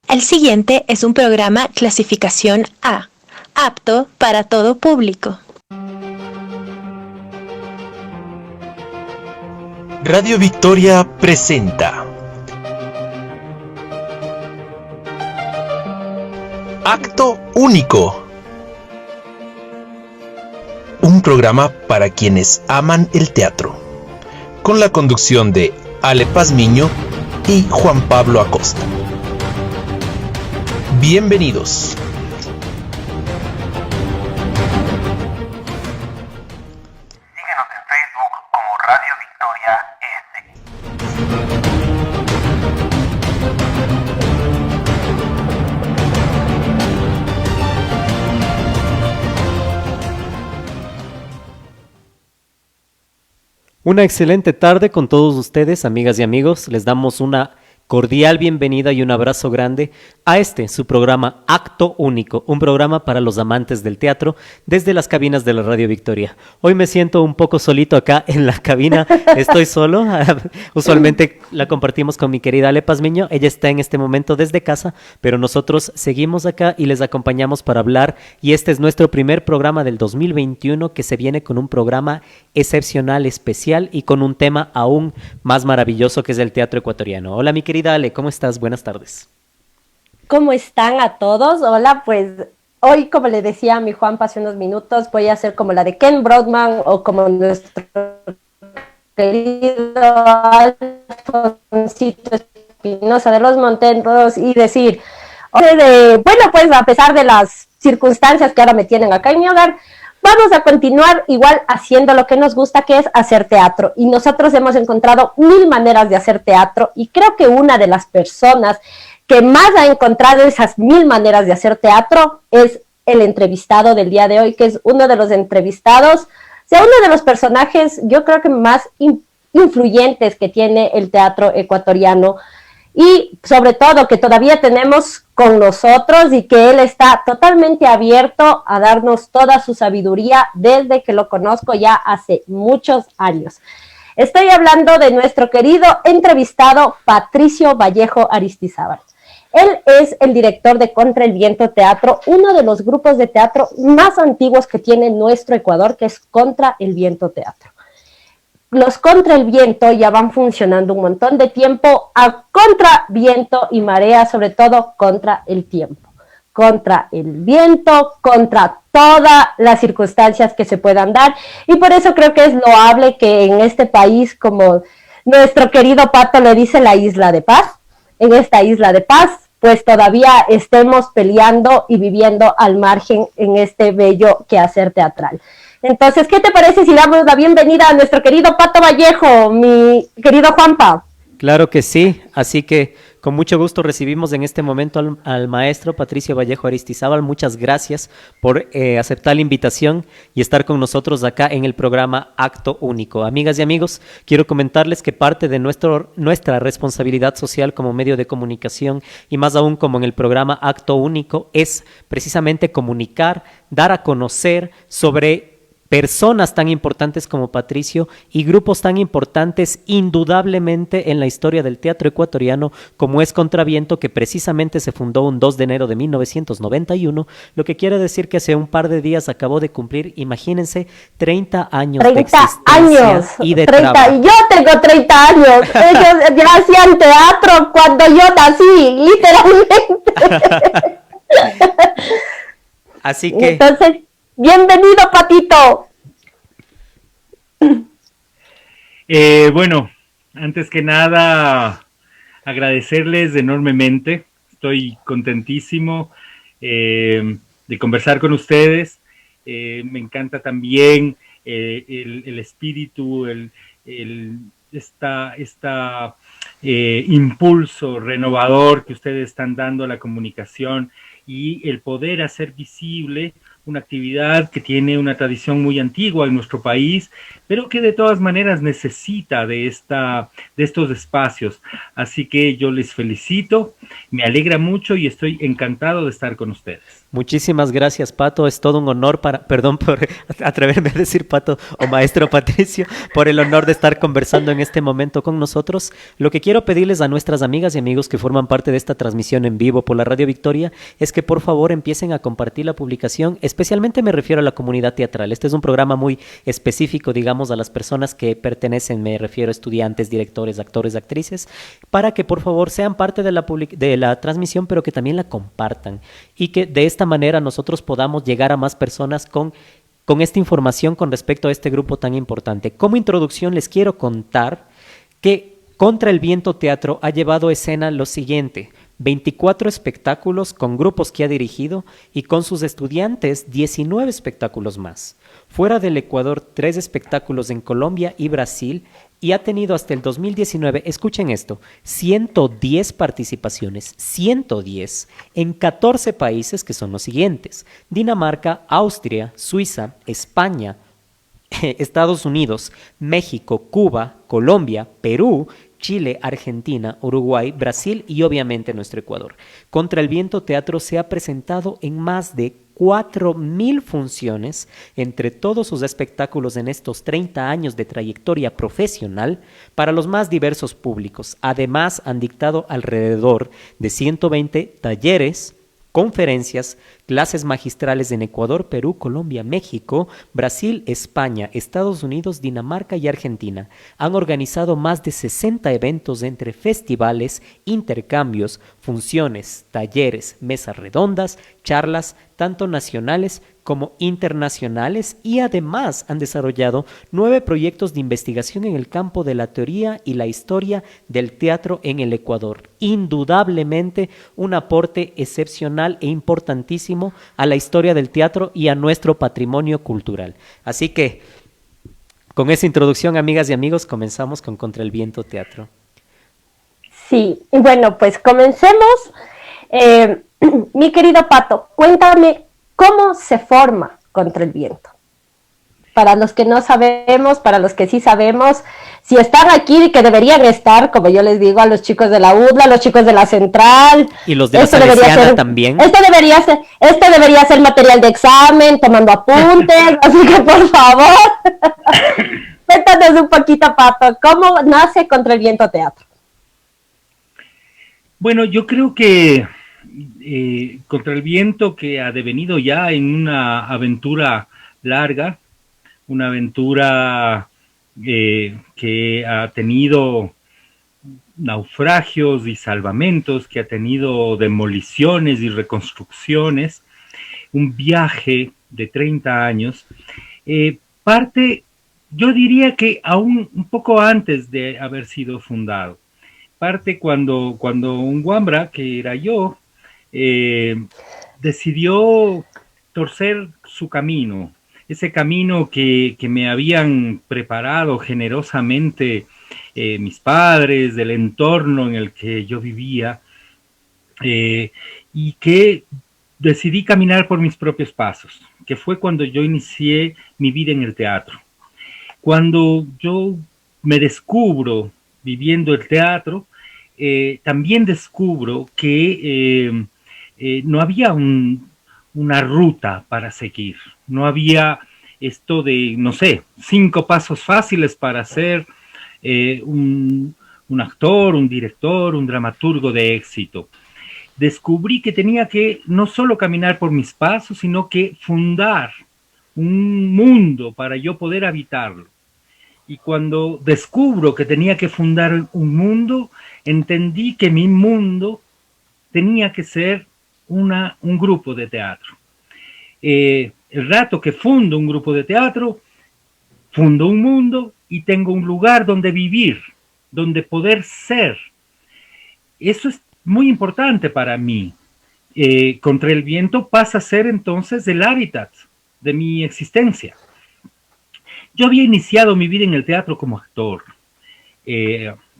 El siguiente es un programa clasificación A, apto para todo público. Radio Victoria presenta Acto Único, un programa para quienes aman el teatro, con la conducción de Ale Pazmiño y Juan Pablo Acosta. Bienvenidos. Síguenos en Facebook como Radio Victoria S. Una excelente tarde con todos ustedes, amigas y amigos. Les damos una cordial bienvenida y un abrazo grande a su programa Acto Único, un programa para los amantes del teatro desde las cabinas de la Radio Victoria. Hoy me siento un poco solito acá en la cabina, estoy solo, usualmente la compartimos con mi querida Ale Pazmiño, ella está en este momento desde casa, pero nosotros seguimos acá y les acompañamos para hablar, y este es nuestro primer programa del 2021 que se viene con un programa excepcional, especial y con un tema aún más maravilloso que es el teatro ecuatoriano. Hola mi querida Ale, ¿cómo estás? Buenas tardes. ¿Cómo están a todos? Hola, pues hoy, como le decía a mi Juanpa hace unos minutos, voy a hacer como la de Ken Broadman o como nuestro querido Alfonsito Espinosa de los Monteros y decir, bueno, pues a pesar de las circunstancias que ahora me tienen acá en mi hogar, vamos a continuar igual haciendo lo que nos gusta, que es hacer teatro. Y nosotros hemos encontrado 1000 maneras de hacer teatro y creo que una de las personas que más ha encontrado esas 1000 maneras de hacer teatro es el entrevistado del día de hoy, que es uno de los entrevistados, o sea, uno de los personajes, yo creo que más influyentes que tiene el teatro ecuatoriano, y sobre todo que todavía tenemos con nosotros y que él está totalmente abierto a darnos toda su sabiduría desde que lo conozco ya hace muchos años. Estoy hablando de nuestro querido entrevistado Patricio Vallejo Aristizábal. Él es el director de Contra el Viento Teatro, uno de los grupos de teatro más antiguos que tiene nuestro Ecuador, que es Contra el Viento Teatro. Los Contra el Viento ya van funcionando un montón de tiempo a contra viento y marea, sobre todo contra el tiempo, contra el viento, contra todas las circunstancias que se puedan dar, y por eso creo que es loable que en este país, como nuestro querido Pato le dice, la isla de paz, en esta isla de paz, pues todavía estemos peleando y viviendo al margen en este bello quehacer teatral. Entonces, ¿qué te parece si damos la bienvenida a nuestro querido Pato Vallejo, mi querido Juanpa? Claro que sí, así que con mucho gusto recibimos en este momento al maestro Patricio Vallejo Aristizábal. Muchas gracias por aceptar la invitación y estar con nosotros acá en el programa Acto Único. Amigas y amigos, quiero comentarles que parte de nuestra responsabilidad social como medio de comunicación y más aún como en el programa Acto Único es precisamente comunicar, dar a conocer sobre personas tan importantes como Patricio y grupos tan importantes indudablemente en la historia del teatro ecuatoriano como es Contraviento, que precisamente se fundó un 2 de enero de 1991, lo que quiere decir que hace un par de días acabó de cumplir, imagínense, 30 años 30 de existencia años, y de 30, trabajo. y yo tengo 30 años, ellos ya hacían teatro cuando yo nací, literalmente. Así que entonces, bienvenido, Patito. Bueno, antes que nada, agradecerles enormemente. Estoy contentísimo de conversar con ustedes. Me encanta también el espíritu, impulso renovador que ustedes están dando a la comunicación y el poder hacer visible una actividad que tiene una tradición muy antigua en nuestro país, pero que de todas maneras necesita de estos espacios. Así que yo les felicito, me alegra mucho y estoy encantado de estar con ustedes. Muchísimas gracias, Pato. Es todo un honor perdón por atreverme a decir Pato o maestro Patricio, por el honor de estar conversando en este momento con nosotros. Lo que quiero pedirles a nuestras amigas y amigos que forman parte de esta transmisión en vivo por la Radio Victoria es que por favor empiecen a compartir la publicación. Especialmente me refiero a la comunidad teatral. Este es un programa muy específico, digamos, a las personas que pertenecen, me refiero a estudiantes, directores, actores, actrices, para que por favor sean parte de la transmisión, pero que también la compartan y que de esta manera nosotros podamos llegar a más personas con esta información con respecto a este grupo tan importante. Como introducción les quiero contar que Contra el Viento Teatro ha llevado a escena lo siguiente: 24 espectáculos con grupos que ha dirigido y con sus estudiantes 19 espectáculos más. Fuera del Ecuador, 3 espectáculos en Colombia y Brasil, y ha tenido hasta el 2019, escuchen esto, 110 participaciones, 110 en 14 países que son los siguientes: Dinamarca, Austria, Suiza, España, Estados Unidos, México, Cuba, Colombia, Perú, Chile, Argentina, Uruguay, Brasil y obviamente nuestro Ecuador. Contra el Viento Teatro se ha presentado en más de 4.000 funciones entre todos sus espectáculos en estos 30 años de trayectoria profesional para los más diversos públicos. Además, han dictado alrededor de 120 talleres, conferencias, clases magistrales en Ecuador, Perú, Colombia, México, Brasil, España, Estados Unidos, Dinamarca y Argentina. Han organizado más de 60 eventos entre festivales, intercambios, funciones, talleres, mesas redondas, charlas, tanto nacionales como internacionales, y además han desarrollado 9 proyectos de investigación en el campo de la teoría y la historia del teatro en el Ecuador. Indudablemente un aporte excepcional e importantísimo a la historia del teatro y a nuestro patrimonio cultural. Así que, con esa introducción, amigas y amigos, comenzamos con Contra el Viento Teatro. Sí, y bueno, pues comencemos. Mi querido Pato, cuéntame cómo se forma Contra el Viento. Para los que no sabemos, para los que sí sabemos, si están aquí, que deberían estar, como yo les digo a los chicos de la UDLA, a los chicos de la Central. Y los de la Salesiana también. Este debería ser material de examen, tomando apuntes, así que por favor, cuéntanos un poquito, Pato, ¿cómo nace Contra el Viento Teatro? Bueno, yo creo que Contra el Viento, que ha devenido ya en una aventura larga, una aventura que ha tenido naufragios y salvamentos, que ha tenido demoliciones y reconstrucciones, un viaje de 30 años, parte, yo diría que aún un poco antes de haber sido fundado. Parte cuando un Wambra, que era yo, decidió torcer su camino, ese camino que me habían preparado generosamente mis padres, del entorno en el que yo vivía, y que decidí caminar por mis propios pasos, que fue cuando yo inicié mi vida en el teatro. Cuando yo me descubro viviendo el teatro, también descubro que no había una ruta para seguir, no había esto de, no sé, 5 pasos fáciles para ser un actor, un director, un dramaturgo de éxito. Descubrí que tenía que no solo caminar por mis pasos, sino que fundar un mundo para yo poder habitarlo. Y cuando descubro que tenía que fundar un mundo, entendí que mi mundo tenía que ser un grupo de teatro. El rato que fundo un grupo de teatro, fundo un mundo y tengo un lugar donde vivir, donde poder ser. Eso es muy importante para mí. Contra el Viento pasa a ser entonces el hábitat de mi existencia. Yo había iniciado mi vida en el teatro como actor.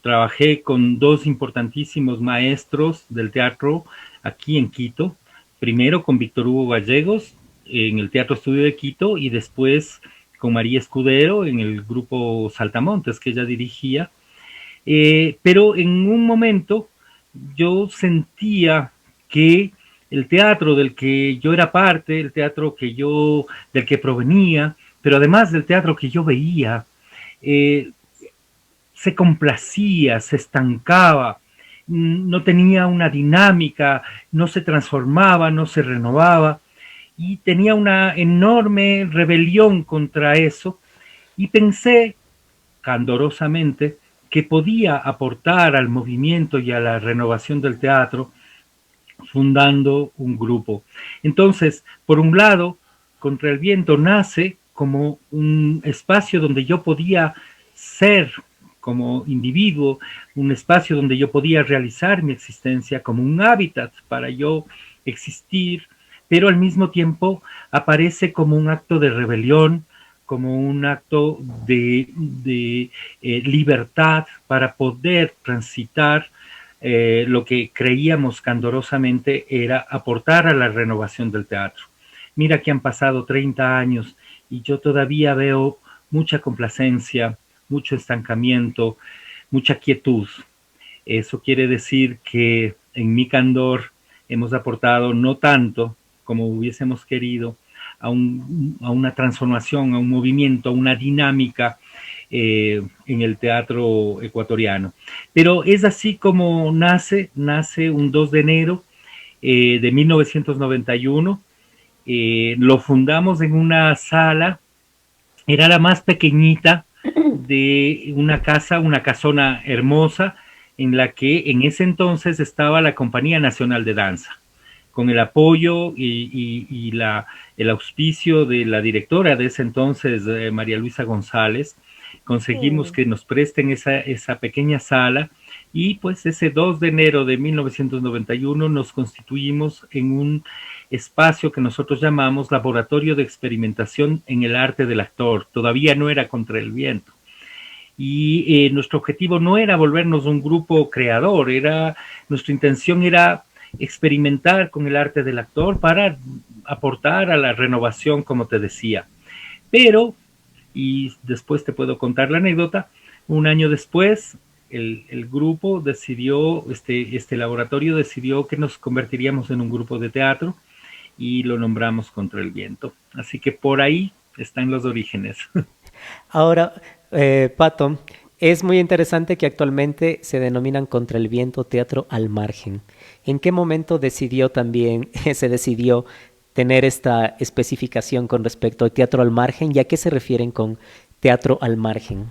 Trabajé con 2 importantísimos maestros del teatro aquí en Quito. Primero con Víctor Hugo Gallegos, en el Teatro Estudio de Quito y después con María Escudero en el grupo Saltamontes que ella dirigía. Pero en un momento yo sentía que el teatro del que yo era parte, el teatro del que provenía, pero además del teatro que yo veía, se complacía, se estancaba, no tenía una dinámica, no se transformaba, no se renovaba, y tenía una enorme rebelión contra eso, y pensé candorosamente que podía aportar al movimiento y a la renovación del teatro fundando un grupo. Entonces, por un lado, Contra el Viento nace como un espacio donde yo podía ser como individuo, un espacio donde yo podía realizar mi existencia como un hábitat para yo existir, pero al mismo tiempo aparece como un acto de rebelión, como un acto de libertad para poder transitar lo que creíamos candorosamente era aportar a la renovación del teatro. Mira que han pasado 30 años y yo todavía veo mucha complacencia, mucho estancamiento, mucha quietud. Eso quiere decir que en mi candor hemos aportado no tanto como hubiésemos querido a una transformación, a un movimiento, a una dinámica en el teatro ecuatoriano. Pero es así como nace un 2 de enero de 1991. Lo fundamos en una sala, era la más pequeñita de una casa, una casona hermosa, en la que en ese entonces estaba la Compañía Nacional de Danza, con el apoyo y el auspicio de la directora de ese entonces, María Luisa González. Conseguimos que nos presten esa pequeña sala y pues ese 2 de enero de 1991 nos constituimos en un espacio que nosotros llamamos Laboratorio de Experimentación en el Arte del Actor. Todavía no era Contra el Viento. Y nuestro objetivo no era volvernos un grupo creador, nuestra intención era experimentar con el arte del actor para aportar a la renovación, como te decía. Pero, y después te puedo contar la anécdota, un año después el grupo decidió, este laboratorio decidió que nos convertiríamos en un grupo de teatro y lo nombramos Contra el Viento. Así que por ahí están los orígenes. Ahora, Pato, es muy interesante que actualmente se denominan Contra el Viento Teatro al Margen. ¿En qué momento se decidió tener esta especificación con respecto al teatro al margen? ¿Y a qué se refieren con teatro al margen?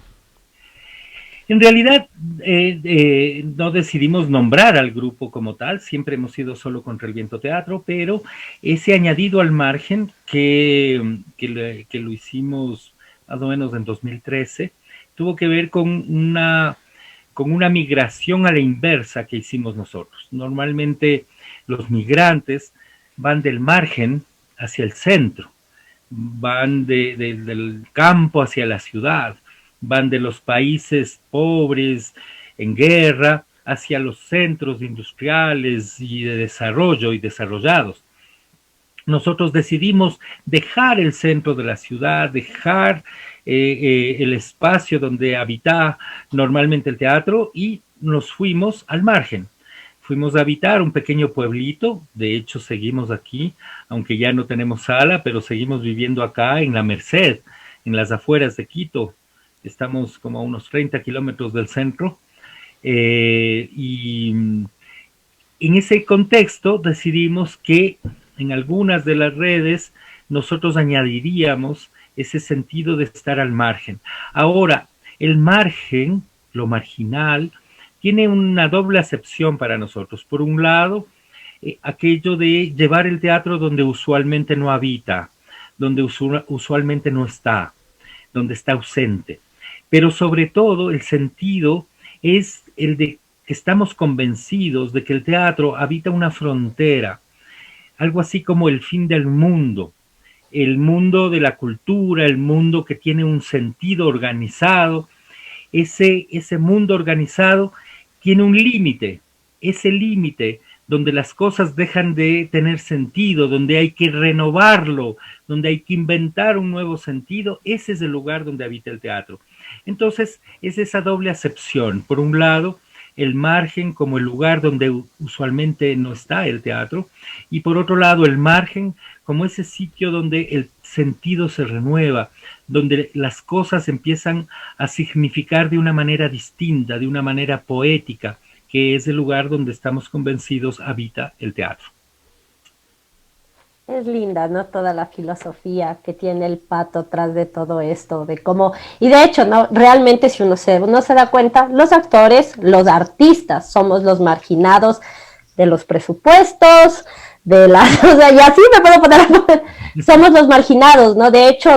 En realidad no decidimos nombrar al grupo como tal, siempre hemos sido solo Contra el Viento Teatro, pero ese añadido al margen que lo hicimos más o menos en 2013, tuvo que ver con una migración a la inversa que hicimos nosotros. Normalmente los migrantes van del margen hacia el centro, van del campo hacia la ciudad, van de los países pobres en guerra hacia los centros industriales y de desarrollo y desarrollados. Nosotros decidimos dejar el centro de la ciudad, dejar el espacio donde habita normalmente el teatro y nos fuimos al margen. Fuimos a habitar un pequeño pueblito, de hecho seguimos aquí, aunque ya no tenemos sala, pero seguimos viviendo acá en La Merced, en las afueras de Quito. Estamos como a unos 30 kilómetros del centro y en ese contexto decidimos que en algunas de las redes nosotros añadiríamos ese sentido de estar al margen. Ahora, el margen, lo marginal, tiene una doble acepción para nosotros. Por un lado, aquello de llevar el teatro donde usualmente no habita, donde usualmente no está, donde está ausente. Pero sobre todo el sentido es el de que estamos convencidos de que el teatro habita una frontera, algo así como el fin del mundo, el mundo de la cultura, el mundo que tiene un sentido organizado. Ese mundo organizado tiene un límite, ese límite donde las cosas dejan de tener sentido, donde hay que renovarlo, donde hay que inventar un nuevo sentido, ese es el lugar donde habita el teatro. Entonces, es esa doble acepción. Por un lado, el margen como el lugar donde usualmente no está el teatro, y por otro lado, el margen como ese sitio donde el sentido se renueva, donde las cosas empiezan a significar de una manera distinta, de una manera poética, que es el lugar donde estamos convencidos habita el teatro. Es linda, ¿no? Toda la filosofía que tiene el Pato tras de todo esto, de cómo, y de hecho, ¿no? Realmente si uno se da cuenta, los actores, los artistas, somos los marginados de los presupuestos, de las, o sea, y así me puedo poner, somos los marginados, ¿no? De hecho,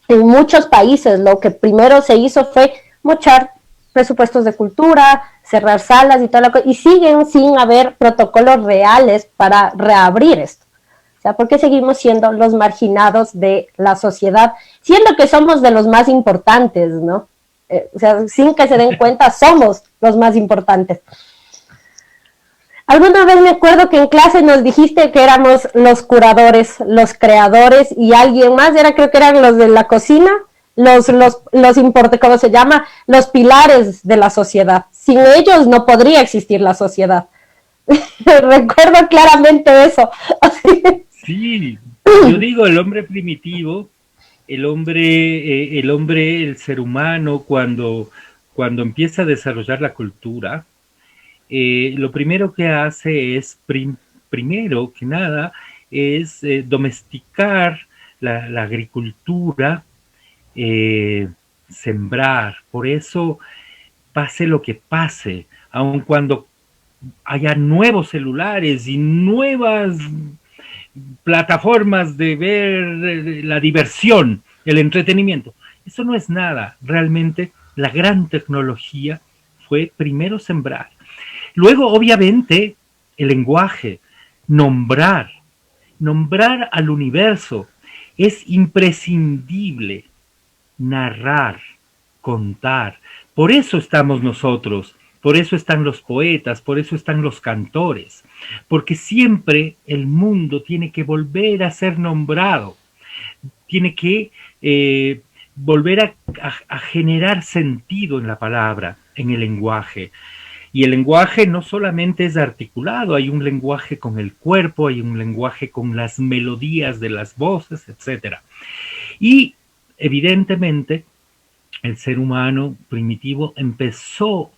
en muchos países lo que primero se hizo fue mochar presupuestos de cultura, cerrar salas y todo y siguen sin haber protocolos reales para reabrir esto. O sea, ¿por qué seguimos siendo los marginados de la sociedad? Siendo que somos de los más importantes, ¿no? O sea, sin que se den cuenta, somos los más importantes. Alguna vez me acuerdo que en clase nos dijiste que éramos los curadores, los creadores y alguien más, creo que eran los de la cocina, ¿cómo se llama? Los pilares de la sociedad. Sin ellos no podría existir la sociedad. Recuerdo claramente eso. Sí, yo digo el hombre primitivo, el ser humano, cuando empieza a desarrollar la cultura, lo primero que hace es, primero que nada, es domesticar la agricultura, sembrar. Por eso, pase lo que pase, aun cuando haya nuevos celulares y nuevas plataformas de ver la diversión, el entretenimiento, eso no es nada. Realmente la gran tecnología fue primero sembrar. Luego, obviamente, el lenguaje, nombrar al universo. Es imprescindible narrar, contar. Por eso estamos nosotros, por eso están los poetas, por eso están los cantores, porque siempre el mundo tiene que volver a ser nombrado, tiene que volver a generar sentido en la palabra, en el lenguaje. Y el lenguaje no solamente es articulado, hay un lenguaje con el cuerpo, hay un lenguaje con las melodías de las voces, etc. Y evidentemente el ser humano primitivo empezó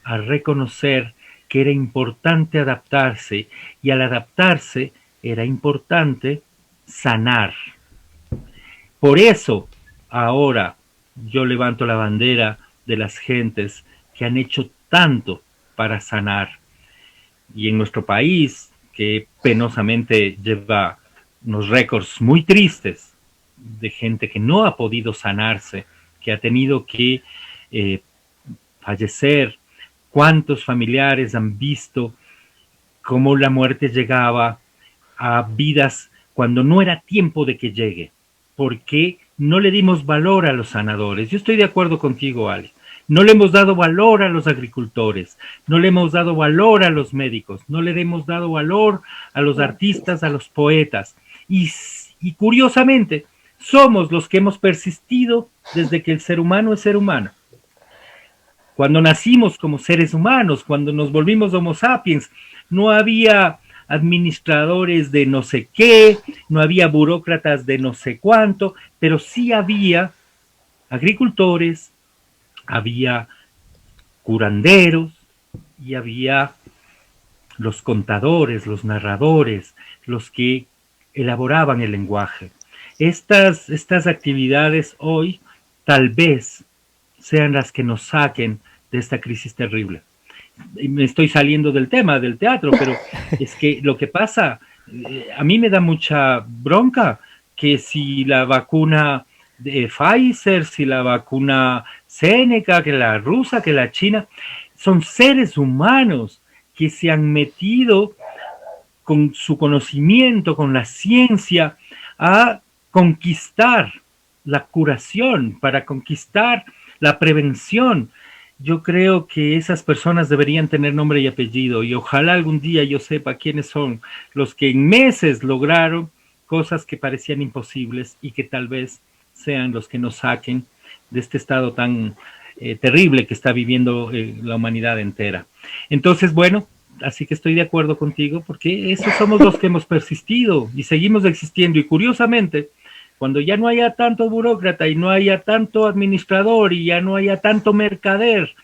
a reconocer que era importante adaptarse, y al adaptarse era importante sanar. Por eso ahora yo levanto la bandera de las gentes que han hecho tanto para sanar. Y en nuestro país, que penosamente lleva unos récords muy tristes de gente que no ha podido sanarse, que ha tenido que fallecer. ¿Cuántos familiares han visto cómo la muerte llegaba a vidas cuando no era tiempo de que llegue? Porque no le dimos valor a los sanadores. Yo estoy de acuerdo contigo, Ale. No le hemos dado valor a los agricultores, no le hemos dado valor a los médicos, no le hemos dado valor a los artistas, a los poetas. Y curiosamente, somos los que hemos persistido desde que el ser humano es ser humano. Cuando nacimos como seres humanos, cuando nos volvimos Homo sapiens, no había administradores de no sé qué, no había burócratas de no sé cuánto, pero sí había agricultores, había curanderos y había los contadores, los narradores, los que elaboraban el lenguaje. Estas actividades hoy tal vez sean las que nos saquen de esta crisis terrible. Me estoy saliendo del tema del teatro, pero es que lo que pasa, a mí me da mucha bronca que si la vacuna de Pfizer, si la vacuna Seneca, que la rusa, que la china, son seres humanos que se han metido con su conocimiento, con la ciencia, a conquistar la curación, para conquistar la prevención. yo creo que esas personas deberían tener nombre y apellido y ojalá algún día yo sepa quiénes son los que en meses lograron cosas que parecían imposibles y que tal vez sean los que nos saquen de este estado tan terrible que está viviendo la humanidad entera. Entonces, bueno, así que estoy de acuerdo contigo porque esos somos los que hemos persistido y seguimos existiendo y curiosamente, cuando ya no haya tanto burócrata y no haya tanto administrador y ya no haya tanto mercader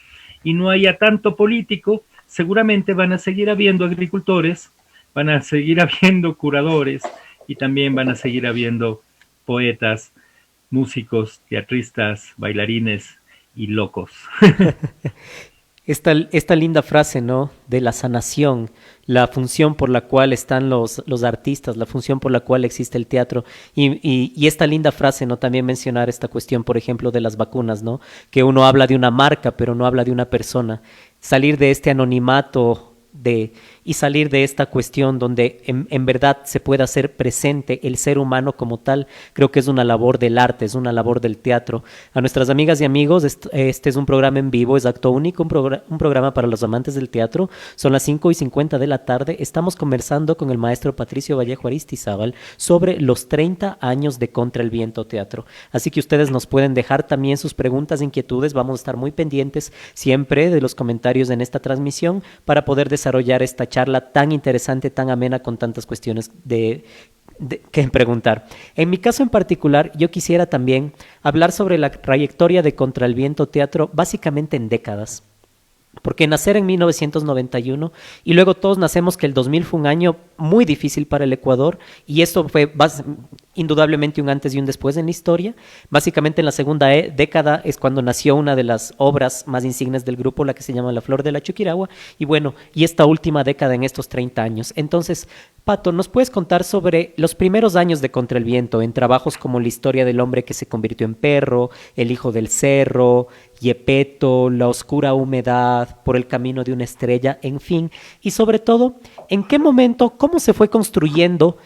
y no haya tanto político, seguramente van a seguir habiendo agricultores, van a seguir habiendo curadores y también van a seguir habiendo poetas, músicos, teatristas, bailarines y locos. Esta linda frase, ¿no? De la sanación, la función por la cual están los artistas, la función por la cual existe el teatro. Y esta linda frase, ¿no? También mencionar esta cuestión, por ejemplo, de las vacunas, ¿no? Que uno habla de una marca, pero no habla de una persona. Salir de este anonimato y salir de esta cuestión donde en verdad se pueda hacer presente el ser humano como tal, creo que es una labor del arte, es una labor del teatro. A nuestras amigas y amigos, este es un programa en vivo, es acto único, un programa para los amantes del teatro. Son las 5:50 de la tarde, estamos conversando con el maestro Patricio Vallejo Aristizábal sobre los 30 años de Contra el Viento Teatro. Así que ustedes nos pueden dejar también sus preguntas, inquietudes, vamos a estar muy pendientes siempre de los comentarios en esta transmisión para poder desarrollar esta charla tan interesante, tan amena, con tantas cuestiones que preguntar. En mi caso en particular, yo quisiera también hablar sobre la trayectoria de Contra el Viento Teatro, básicamente en décadas. Porque nacer en 1991 y luego todos nacemos que el 2000 fue un año muy difícil para el Ecuador y esto fue indudablemente un antes y un después en la historia. Básicamente en la segunda década es cuando nació una de las obras más insignes del grupo, la que se llama La Flor de la Chuquiragua, y bueno, y esta última década en estos 30 años. Entonces, Pato, ¿nos puedes contar sobre los primeros años de Contra el Viento en trabajos como La Historia del Hombre que se convirtió en perro, El Hijo del Cerro, Yepeto, La Oscura Humedad, Por el Camino de una Estrella, en fin, y sobre todo, ¿en qué momento, cómo se fue construyendo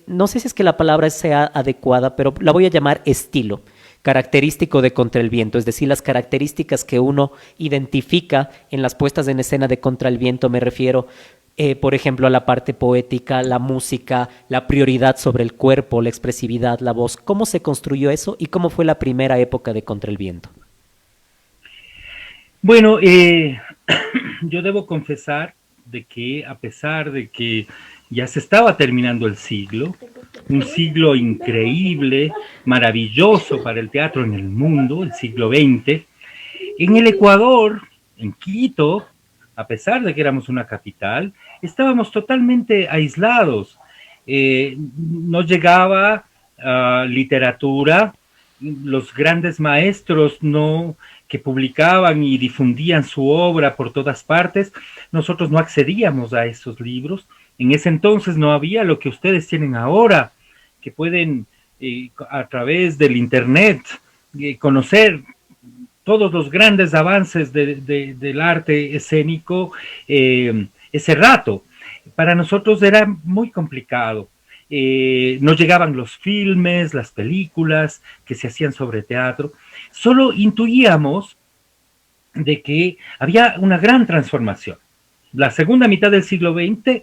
no sé si es que la palabra sea adecuada, pero la voy a llamar estilo característico de Contra el Viento, es decir, las características que uno identifica en las puestas en escena de Contra el Viento, me refiero, por ejemplo, a la parte poética, la música, la prioridad sobre el cuerpo, la expresividad, la voz. ¿Cómo se construyó eso y cómo fue la primera época de Contra el Viento? Bueno, yo debo confesar de que a pesar de que ya se estaba terminando el siglo, un siglo increíble, maravilloso para el teatro en el mundo, el siglo XX, en el Ecuador, en Quito, a pesar de que éramos una capital, estábamos totalmente aislados. No llegaba literatura, los grandes maestros que publicaban y difundían su obra por todas partes, nosotros no accedíamos a esos libros. En ese entonces no había lo que ustedes tienen ahora, que pueden a través del internet conocer todos los grandes avances del arte escénico ese rato. Para nosotros era muy complicado. No llegaban los filmes, las películas que se hacían sobre teatro. Solo intuíamos de que había una gran transformación. La segunda mitad del siglo XX,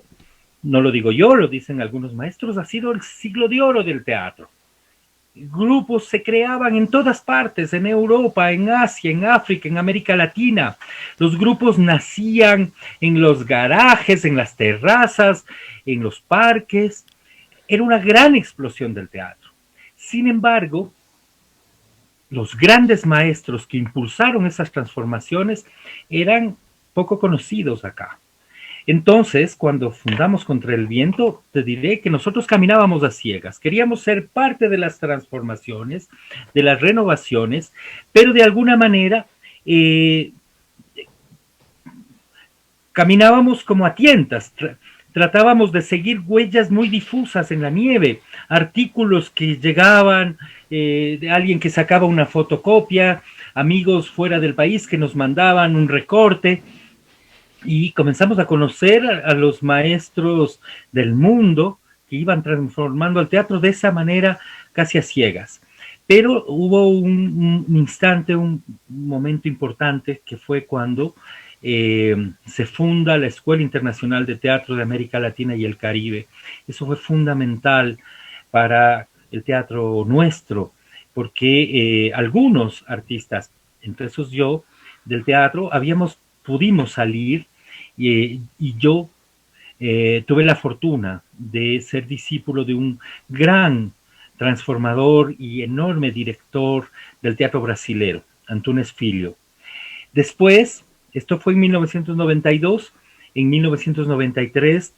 no lo digo yo, lo dicen algunos maestros, ha sido el siglo de oro del teatro. Grupos se creaban en todas partes, en Europa, en Asia, en África, en América Latina. Los grupos nacían en los garajes, en las terrazas, en los parques. Era una gran explosión del teatro. Sin embargo, los grandes maestros que impulsaron esas transformaciones eran poco conocidos acá. Entonces, cuando fundamos Contra el Viento, te diré que nosotros caminábamos a ciegas. Queríamos ser parte de las transformaciones, de las renovaciones, pero de alguna manera caminábamos como a tientas. Tratábamos de seguir huellas muy difusas en la nieve, artículos que llegaban de alguien que sacaba una fotocopia, amigos fuera del país que nos mandaban un recorte, y comenzamos a conocer a los maestros del mundo que iban transformando el teatro de esa manera casi a ciegas. Pero hubo un instante, un momento importante que fue cuando se funda la Escuela Internacional de Teatro de América Latina y el Caribe. Eso fue fundamental para el teatro nuestro, porque algunos artistas, entre esos yo, del teatro, pudimos salir y yo tuve la fortuna de ser discípulo de un gran transformador y enorme director del teatro brasilero, Antunes Filho. Después, esto fue en 1992, en 1993,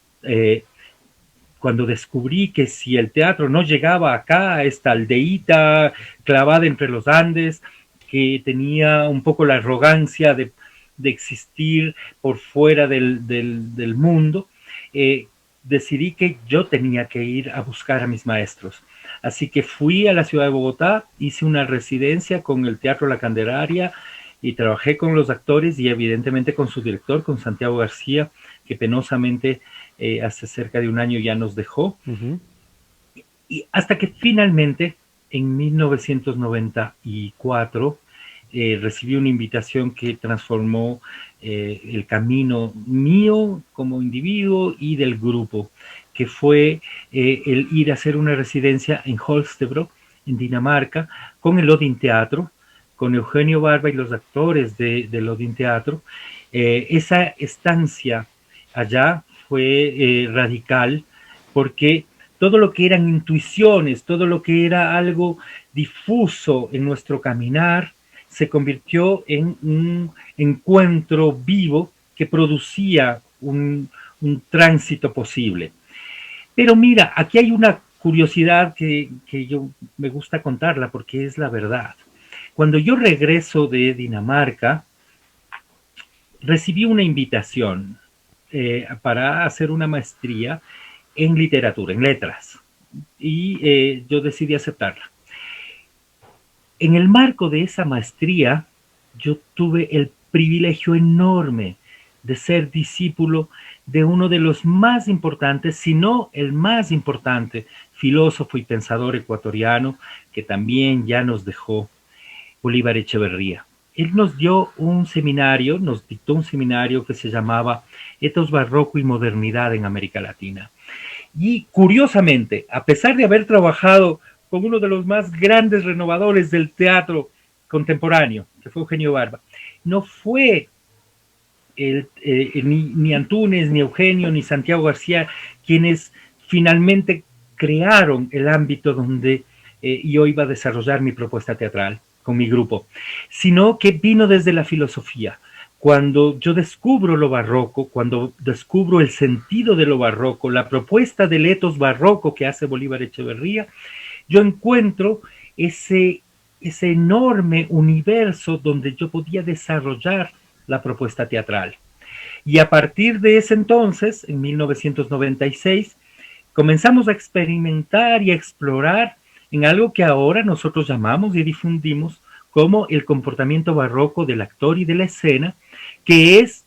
cuando descubrí que si el teatro no llegaba acá, a esta aldeíta clavada entre los Andes, que tenía un poco la arrogancia de existir por fuera del mundo, decidí que yo tenía que ir a buscar a mis maestros. Así que fui a la ciudad de Bogotá, hice una residencia con el Teatro La Candelaria y trabajé con los actores y evidentemente con su director, con Santiago García, que penosamente hace cerca de un año ya nos dejó. Y hasta que finalmente, en 1994, recibí una invitación que transformó el camino mío como individuo y del grupo, que fue el ir a hacer una residencia en Holstebro, en Dinamarca, con el Odin Teatro, con Eugenio Barba y los actores del Odin Teatro. Esa estancia allá fue radical, porque todo lo que eran intuiciones, todo lo que era algo difuso en nuestro caminar, se convirtió en un encuentro vivo que producía un tránsito posible. Pero mira, aquí hay una curiosidad que yo me gusta contarla porque es la verdad. Cuando yo regreso de Dinamarca, recibí una invitación para hacer una maestría en literatura, en letras, y yo decidí aceptarla. En el marco de esa maestría, yo tuve el privilegio enorme de ser discípulo de uno de los más importantes, si no el más importante, filósofo y pensador ecuatoriano, que también ya nos dejó, Bolívar Echeverría. Él nos dio un seminario, nos dictó un seminario que se llamaba Etos Barroco y Modernidad en América Latina. Y curiosamente, a pesar de haber trabajado con uno de los más grandes renovadores del teatro contemporáneo, que fue Eugenio Barba, no fue ni Antunes, ni Eugenio, ni Santiago García quienes finalmente crearon el ámbito donde yo iba a desarrollar mi propuesta teatral con mi grupo, sino que vino desde la filosofía. Cuando yo descubro lo barroco, cuando descubro el sentido de lo barroco, la propuesta del etos barroco que hace Bolívar Echeverría, yo encuentro ese enorme universo donde yo podía desarrollar la propuesta teatral. Y a partir de ese entonces, en 1996, comenzamos a experimentar y a explorar en algo que ahora nosotros llamamos y difundimos como el comportamiento barroco del actor y de la escena, que es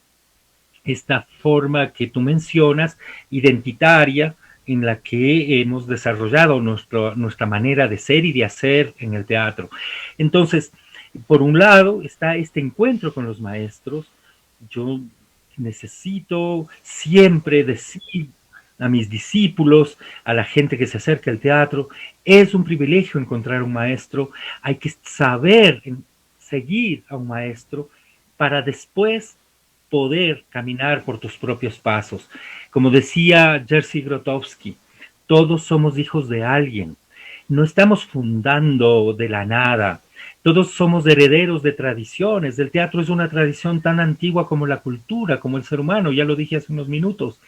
esta forma que tú mencionas, identitaria, en la que hemos desarrollado nuestra manera de ser y de hacer en el teatro. Entonces, por un lado está este encuentro con los maestros. Yo necesito siempre decir a mis discípulos, a la gente que se acerca al teatro, es un privilegio encontrar un maestro, hay que saber seguir a un maestro para después poder caminar por tus propios pasos. Como decía Jerzy Grotowski, todos somos hijos de alguien, no estamos fundando de la nada, todos somos herederos de tradiciones. El teatro es una tradición tan antigua como la cultura, como el ser humano, ya lo dije hace unos minutos.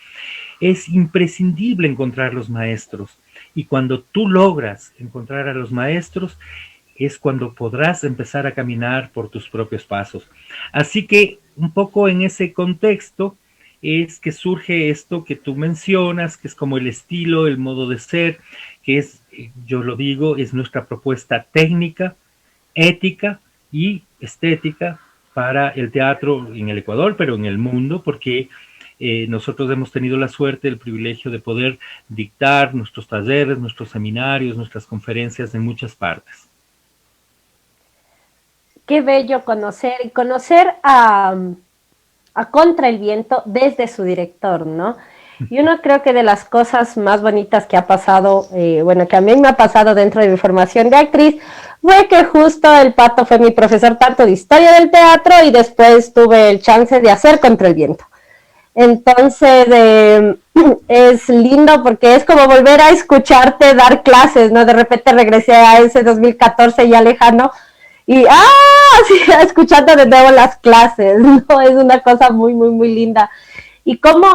Es imprescindible encontrar los maestros, y cuando tú logras encontrar a los maestros, es cuando podrás empezar a caminar por tus propios pasos. Así que un poco en ese contexto es que surge esto que tú mencionas, que es como el estilo, el modo de ser, que es, yo lo digo, es nuestra propuesta técnica, ética y estética para el teatro en el Ecuador, pero en el mundo, porque nosotros hemos tenido la suerte, el privilegio de poder dictar nuestros talleres, nuestros seminarios, nuestras conferencias en muchas partes. qué bello conocer a Contra el Viento desde su director, ¿no? Y uno creo que de las cosas más bonitas que ha pasado, bueno, que a mí me ha pasado dentro de mi formación de actriz, fue que justo el Pato fue mi profesor tanto de historia del teatro y después tuve el chance de hacer Contra el Viento. Entonces, es lindo porque es como volver a escucharte dar clases, ¿no? De repente regresé a ese 2014 ya lejano y, sí, escuchando de nuevo las clases, ¿no? Es una cosa muy, muy, muy linda. Y cómo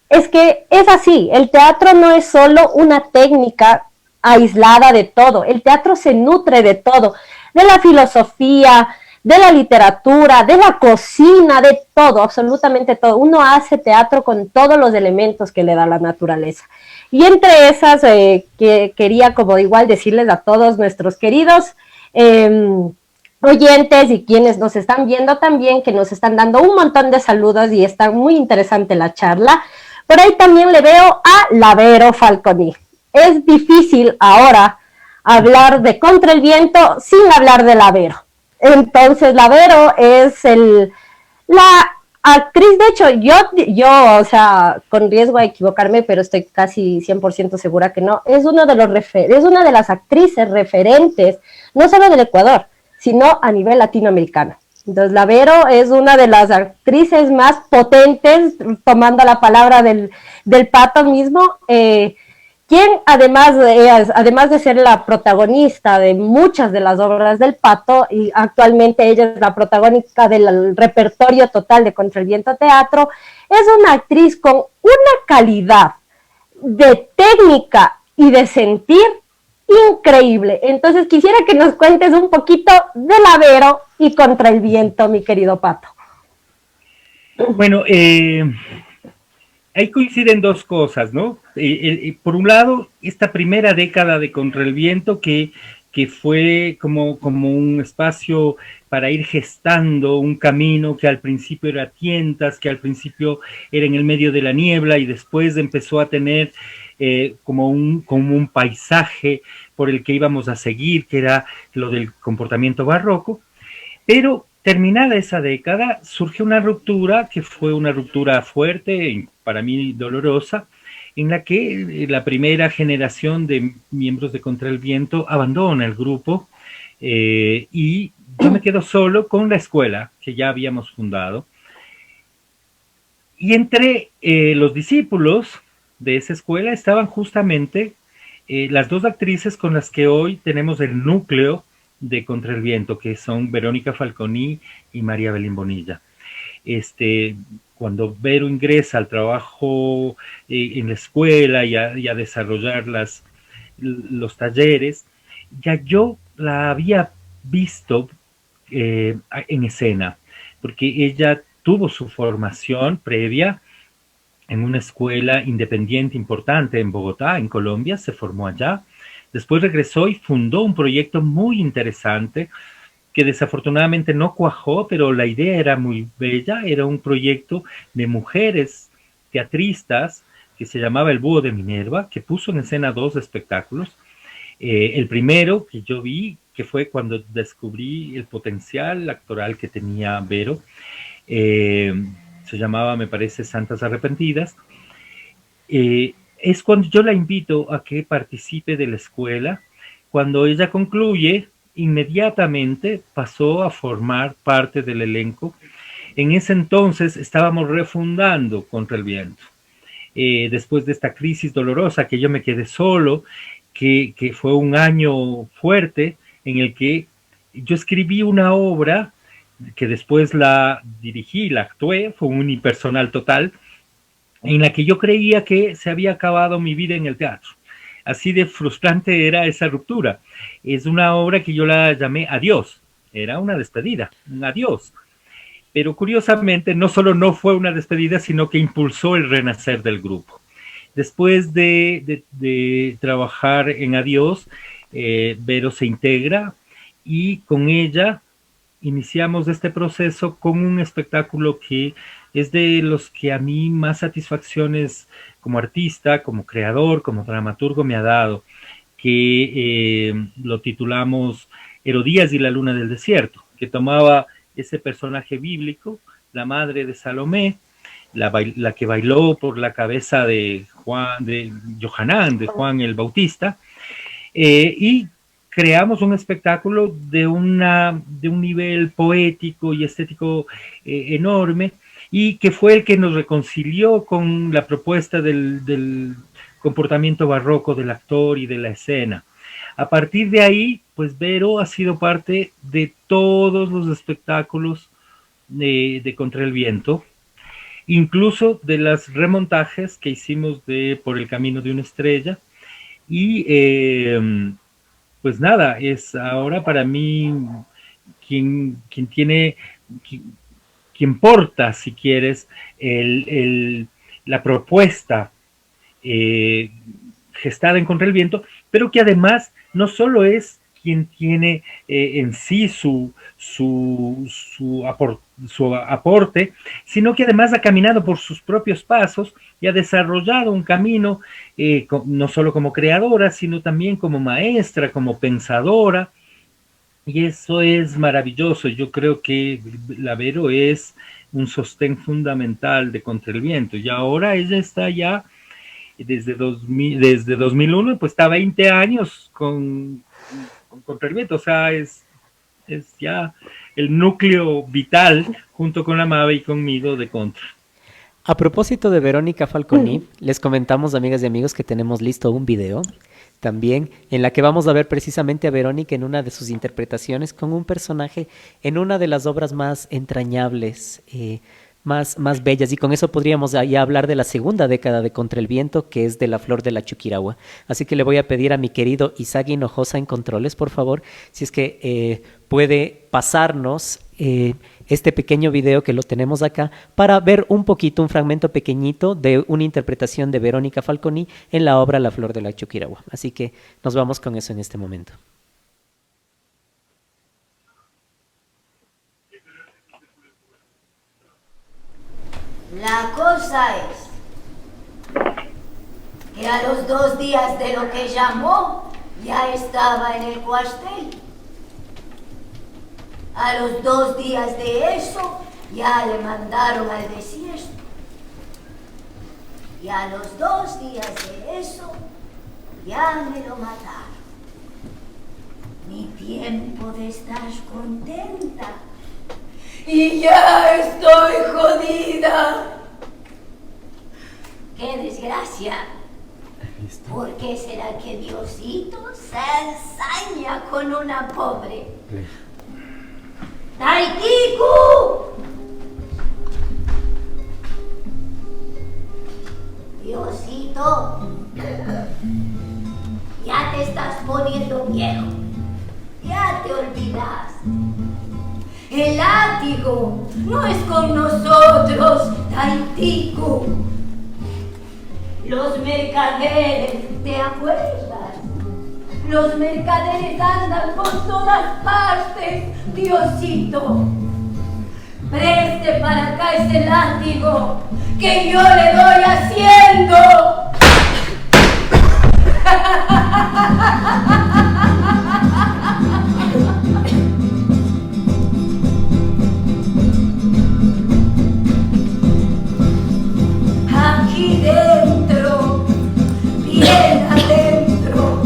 es que es así, el teatro no es solo una técnica aislada de todo, el teatro se nutre de todo, de la filosofía, de la literatura, de la cocina, de todo, absolutamente todo. Uno hace teatro con todos los elementos que le da la naturaleza. Y entre esas, que quería como igual decirles a todos nuestros queridos oyentes y quienes nos están viendo también, que nos están dando un montón de saludos y está muy interesante la charla. Por ahí también le veo a Lavero Falconi. Es difícil ahora hablar de Contra el Viento sin hablar de Lavero. Entonces, Lavero es la actriz, de hecho, yo, o sea, con riesgo a equivocarme, pero estoy casi 100% segura que no, es una de las actrices referentes, no solo del Ecuador, sino a nivel latinoamericano. Entonces, Lavero es una de las actrices más potentes, tomando la palabra del Pato mismo, quien además de ser la protagonista de muchas de las obras del Pato, y actualmente ella es la protagonista del repertorio total de Contra el Viento Teatro, es una actriz con una calidad de técnica y de sentir increíble. Entonces quisiera que nos cuentes un poquito de Lavero y Contra el Viento, mi querido Pato. Bueno, ahí coinciden dos cosas, ¿no? Por un lado, esta primera década de Contra el Viento que fue como un espacio para ir gestando un camino que al principio era a tientas, que al principio era en el medio de la niebla y después empezó a tener como un paisaje por el que íbamos a seguir, que era lo del comportamiento barroco, pero terminada esa década, surgió una ruptura que fue una ruptura fuerte, para mí dolorosa, en la que la primera generación de miembros de Contra el Viento abandona el grupo y yo me quedo solo con la escuela que ya habíamos fundado. Y entre los discípulos de esa escuela estaban justamente las dos actrices con las que hoy tenemos el núcleo de Contra el Viento, que son Verónica Falconi y María Belén Bonilla. Cuando Vero ingresa al trabajo en la escuela y a desarrollar los talleres, ya yo la había visto en escena, porque ella tuvo su formación previa en una escuela independiente importante en Bogotá, en Colombia, se formó allá. Después regresó y fundó un proyecto muy interesante que desafortunadamente no cuajó, pero la idea era muy bella. Era un proyecto de mujeres teatristas que se llamaba El Búho de Minerva, que puso en escena dos espectáculos. El primero que yo vi, que fue cuando descubrí el potencial actoral que tenía Vero, se llamaba, me parece, Santas Arrepentidas. Es cuando yo la invito a que participe de la escuela. Cuando ella concluye, inmediatamente pasó a formar parte del elenco. En ese entonces estábamos refundando Contra el Viento. Después de esta crisis dolorosa que yo me quedé solo, que fue un año fuerte en el que yo escribí una obra que después la dirigí, la actué, fue un unipersonal total, en la que yo creía que se había acabado mi vida en el teatro. Así de frustrante era esa ruptura. Es una obra que yo la llamé Adiós. Era una despedida, un adiós. Pero curiosamente no solo no fue una despedida, sino que impulsó el renacer del grupo. Después de trabajar en Adiós, Vero se integra y con ella iniciamos este proceso con un espectáculo que es de los que a mí más satisfacciones como artista, como creador, como dramaturgo me ha dado, que lo titulamos Herodías y la luna del desierto, que tomaba ese personaje bíblico, la madre de Salomé, la que bailó por la cabeza de Johanán, de Juan el Bautista, y creamos un espectáculo de un nivel poético y estético enorme, y que fue el que nos reconcilió con la propuesta del comportamiento barroco del actor y de la escena. A partir de ahí, pues Vero ha sido parte de todos los espectáculos de Contra el Viento, incluso de los remontajes que hicimos de Por el Camino de una Estrella, y pues nada, es ahora para mí quien porta, si quieres, la propuesta gestada en Contra el Viento, pero que además no solo es quien tiene en sí su aporte, sino que además ha caminado por sus propios pasos y ha desarrollado un camino, no solo como creadora, sino también como maestra, como pensadora, y eso es maravilloso. Yo creo que la Vero es un sostén fundamental de Contra el Viento, y ahora ella está ya desde 2001, pues está 20 años con Contra el Viento, o sea, es ya el núcleo vital, junto con la Mabe y conmigo, de Contra. A propósito de Verónica Falconi, les comentamos, amigas y amigos, que tenemos listo un video también en la que vamos a ver precisamente a Verónica en una de sus interpretaciones con un personaje en una de las obras más entrañables, más bellas, y con eso podríamos ya hablar de la segunda década de Contra el Viento, que es de La Flor de la Chuquiragua. Así que le voy a pedir a mi querido Isaac Hinojosa en controles, por favor, si es que puede pasarnos este pequeño video que lo tenemos acá, para ver un poquito, un fragmento pequeñito de una interpretación de Verónica Falconi en la obra La Flor de la Chuquiragua. Así que nos vamos con eso en este momento. La cosa es que a los 2 días de lo que llamó, ya estaba en el cuartel. A los 2 días de eso, ya le mandaron al desierto. Y a los 2 días de eso, ya me lo mataron. Mi tiempo de estar contenta. Y ya estoy jodida. ¡Qué desgracia! ¿Por qué será que Diosito se ensaña con una pobre? ¡Taitiku! Diosito, ya te estás poniendo viejo. Ya te olvidas. El látigo no es con nosotros, Taitiku. Los mercaderes, ¿te acuerdas? Los mercaderes andan por todas partes, Diosito. Preste para acá ese látigo que yo le doy haciendo. Aquí dentro, bien adentro.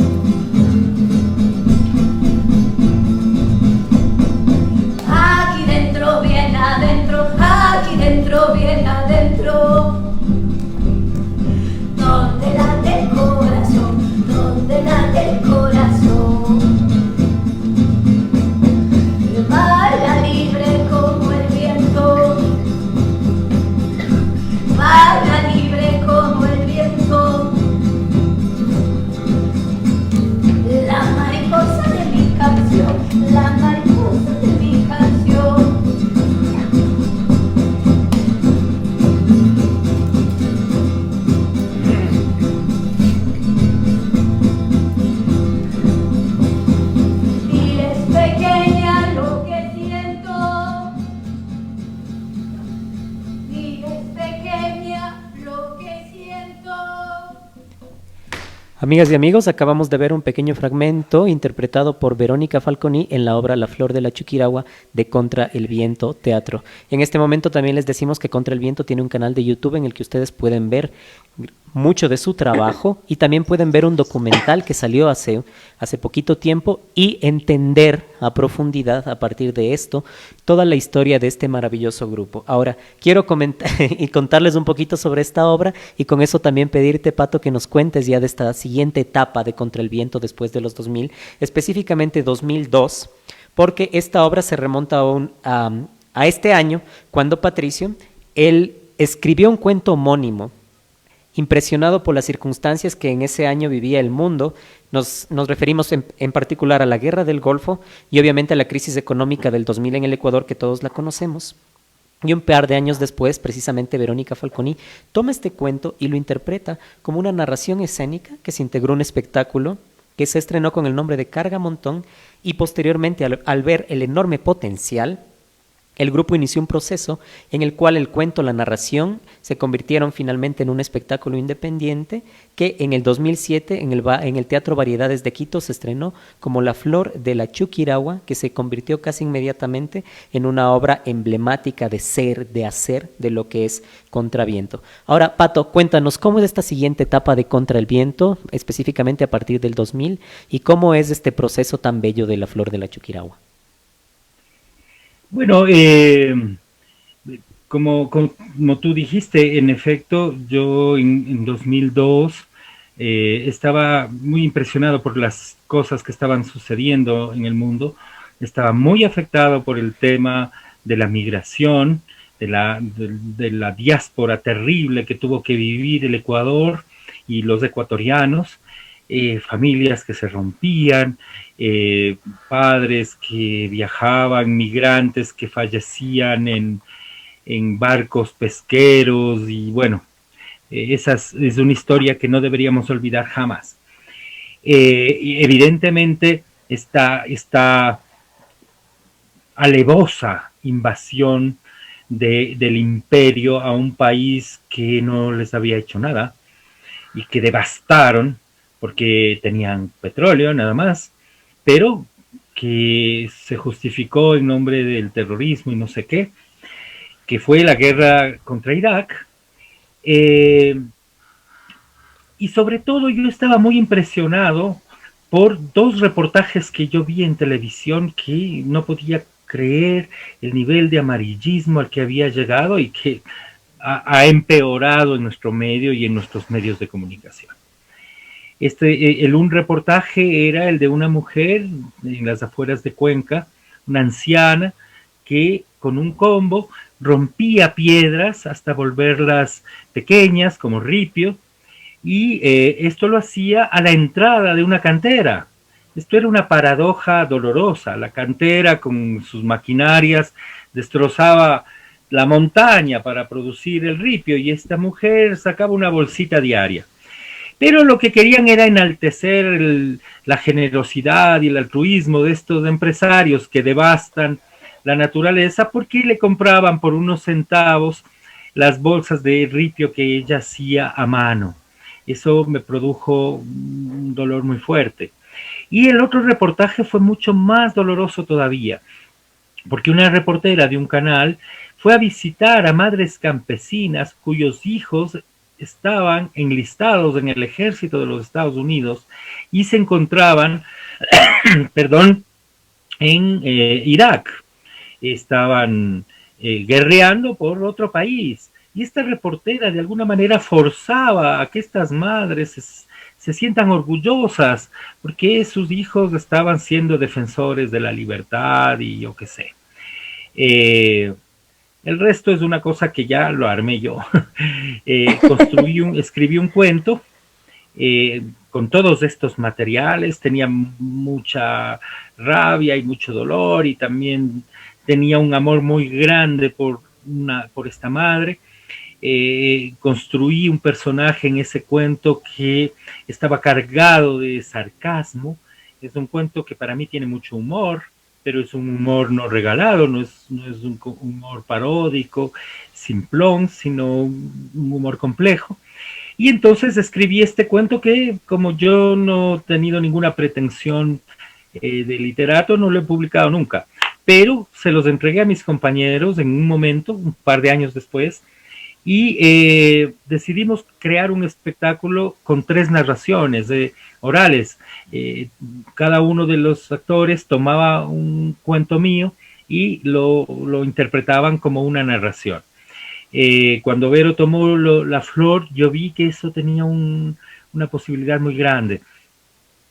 Aquí dentro, bien adentro. Aquí dentro, bien adentro. Donde late el corazón, donde late el corazón. Baila libre como el viento. Baila libre como el viento. Amigas y amigos, acabamos de ver un pequeño fragmento interpretado por Verónica Falconi en la obra La Flor de la Chuquiragua de Contra el Viento Teatro. En este momento también les decimos que Contra el Viento tiene un canal de YouTube en el que ustedes pueden ver mucho de su trabajo y también pueden ver un documental que salió hace poquito tiempo y entender a profundidad a partir de esto toda la historia de este maravilloso grupo. Ahora, quiero comentar y contarles un poquito sobre esta obra y con eso también pedirte, Pato, que nos cuentes ya de esta siguiente etapa de Contra el Viento después de los 2000, específicamente 2002, porque esta obra se remonta a este año cuando Patricio, él escribió un cuento homónimo. Impresionado por las circunstancias que en ese año vivía el mundo, nos referimos en particular a la Guerra del Golfo y obviamente a la crisis económica del 2000 en el Ecuador, que todos la conocemos. Y un par de años después, precisamente Verónica Falconi toma este cuento y lo interpreta como una narración escénica que se integró a un espectáculo que se estrenó con el nombre de Carga Montón y posteriormente al ver el enorme potencial, el grupo inició un proceso en el cual el cuento, la narración, se convirtieron finalmente en un espectáculo independiente que en el 2007 en el Teatro Variedades de Quito se estrenó como La Flor de la Chuquiragua, que se convirtió casi inmediatamente en una obra emblemática de ser, de hacer, de lo que es Contra Viento. Ahora, Pato, cuéntanos cómo es esta siguiente etapa de Contra el Viento, específicamente a partir del 2000, y cómo es este proceso tan bello de La Flor de la Chuquiragua. Bueno, como tú dijiste, en efecto, yo en 2002 estaba muy impresionado por las cosas que estaban sucediendo en el mundo, estaba muy afectado por el tema de la migración, de la diáspora terrible que tuvo que vivir el Ecuador y los ecuatorianos, familias que se rompían, padres que viajaban, migrantes que fallecían en barcos pesqueros y bueno, esa es una historia que no deberíamos olvidar jamás. Evidentemente esta alevosa invasión del imperio a un país que no les había hecho nada y que devastaron porque tenían petróleo nada más, pero que se justificó en nombre del terrorismo y no sé qué, que fue la guerra contra Irak. Y sobre todo yo estaba muy impresionado por dos reportajes que yo vi en televisión que no podía creer el nivel de amarillismo al que había llegado y que ha empeorado en nuestro medio y en nuestros medios de comunicación. Un reportaje era el de una mujer en las afueras de Cuenca, una anciana, que con un combo rompía piedras hasta volverlas pequeñas, como ripio, y esto lo hacía a la entrada de una cantera. Esto era una paradoja dolorosa. La cantera con sus maquinarias destrozaba la montaña para producir el ripio y esta mujer sacaba una bolsita diaria. Pero lo que querían era enaltecer la generosidad y el altruismo de estos empresarios que devastan la naturaleza porque le compraban por unos centavos las bolsas de ripio que ella hacía a mano. Eso me produjo un dolor muy fuerte. Y el otro reportaje fue mucho más doloroso todavía, porque una reportera de un canal fue a visitar a madres campesinas cuyos hijos estaban enlistados en el ejército de los Estados Unidos y se encontraban, perdón, en Irak. Estaban guerreando por otro país. Y esta reportera de alguna manera forzaba a que estas madres se sientan orgullosas porque sus hijos estaban siendo defensores de la libertad y yo qué sé. El resto es una cosa que ya lo armé yo. Escribí un cuento con todos estos materiales, tenía mucha rabia y mucho dolor y también tenía un amor muy grande por esta madre. Construí un personaje en ese cuento que estaba cargado de sarcasmo. Es un cuento que para mí tiene mucho humor, pero es un humor no regalado, no es un humor paródico, simplón, sino un humor complejo. Y entonces escribí este cuento que, como yo no he tenido ninguna pretensión de literato, no lo he publicado nunca, pero se los entregué a mis compañeros en un momento, un par de años después, y decidimos crear un espectáculo con 3 narraciones orales. Cada uno de los actores tomaba un cuento mío y lo interpretaban como una narración. Cuando Vero tomó la flor, yo vi que eso tenía una posibilidad muy grande.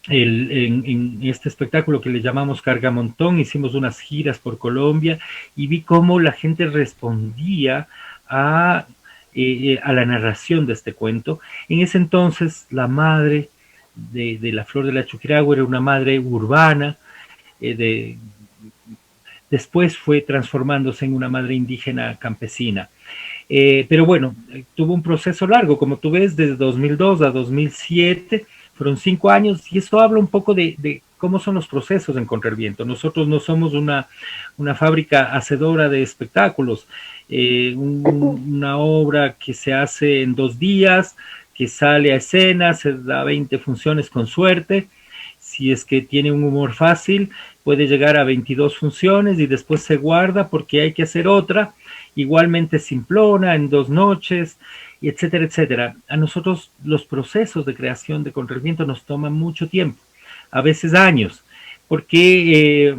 En este espectáculo que le llamamos Cargamontón, hicimos unas giras por Colombia y vi cómo la gente respondía a la narración de este cuento. En ese entonces, la madre de la flor de la Chuquiragua era una madre urbana, después fue transformándose en una madre indígena campesina. Pero bueno, tuvo un proceso largo, como tú ves, desde 2002 a 2007, fueron 5 años, y eso habla un poco de cómo son los procesos en Contra el Viento. Nosotros no somos una fábrica hacedora de espectáculos, una obra que se hace en 2 días, que sale a escena, se da 20 funciones con suerte. Si es que tiene un humor fácil, puede llegar a 22 funciones y después se guarda porque hay que hacer otra, igualmente simplona, en 2 noches, y etcétera, etcétera. A nosotros los procesos de creación de Contra el Viento nos toman mucho tiempo, a veces años, porque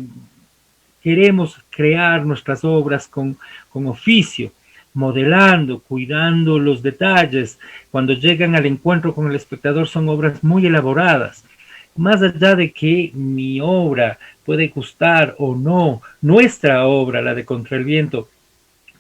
queremos crear nuestras obras con oficio, modelando, cuidando los detalles. Cuando llegan al encuentro con el espectador son obras muy elaboradas. Más allá de que mi obra puede gustar o no, nuestra obra, la de Contra el Viento,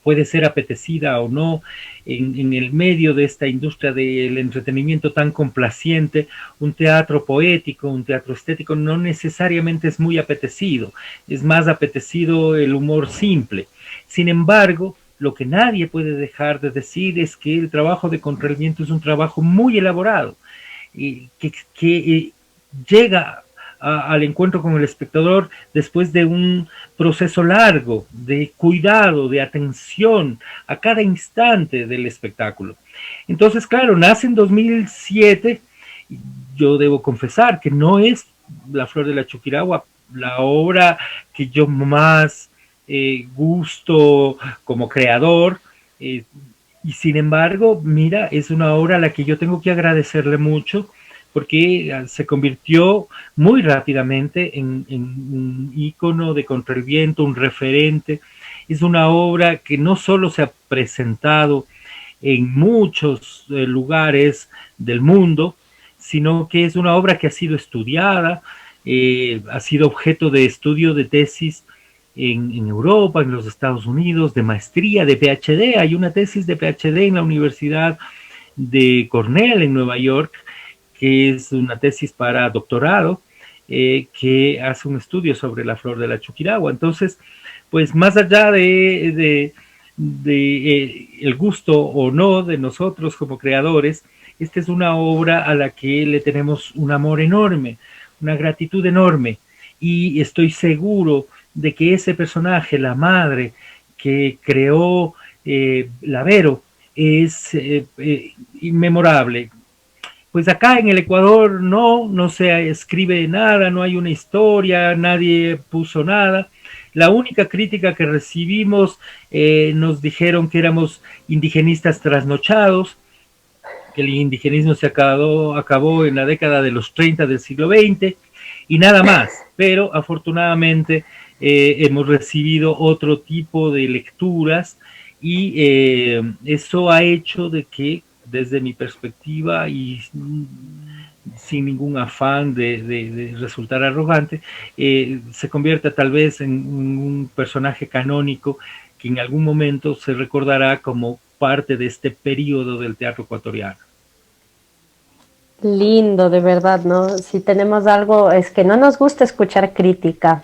puede ser apetecida o no en el medio de esta industria del entretenimiento tan complaciente, un teatro poético, un teatro estético no necesariamente es muy apetecido, es más apetecido el humor simple. Sin embargo, lo que nadie puede dejar de decir es que el trabajo de Contra el Viento es un trabajo muy elaborado, que llega al encuentro con el espectador después de un proceso largo de cuidado, de atención a cada instante del espectáculo. Entonces, claro, nace en 2007, yo debo confesar que no es La Flor de la Chuquiragua la obra que yo más gusto como creador, y sin embargo, mira, es una obra a la que yo tengo que agradecerle mucho, porque se convirtió muy rápidamente en un ícono de Contra el Viento, un referente. Es una obra que no solo se ha presentado en muchos lugares del mundo, sino que es una obra que ha sido estudiada, ha sido objeto de estudio de tesis en Europa, en los Estados Unidos, de maestría, de PhD. Hay una tesis de PhD en la Universidad de Cornell en Nueva York, que es una tesis para doctorado, que hace un estudio sobre La Flor de la Chuquiragua. Entonces, pues más allá de el gusto o no de nosotros como creadores, esta es una obra a la que le tenemos un amor enorme, una gratitud enorme, y estoy seguro de que ese personaje, la madre que creó la Vero, es inmemorable. Pues acá en el Ecuador no se escribe nada, no hay una historia, nadie puso nada. La única crítica que recibimos, nos dijeron que éramos indigenistas trasnochados, que el indigenismo se acabó en la década de los 30 del siglo XX, y nada más. Pero afortunadamente hemos recibido otro tipo de lecturas, y eso ha hecho de que, desde mi perspectiva y sin ningún afán de resultar arrogante, se convierta tal vez en un personaje canónico que en algún momento se recordará como parte de este periodo del teatro ecuatoriano. Lindo, de verdad, ¿no? Si tenemos algo, es que no nos gusta escuchar crítica.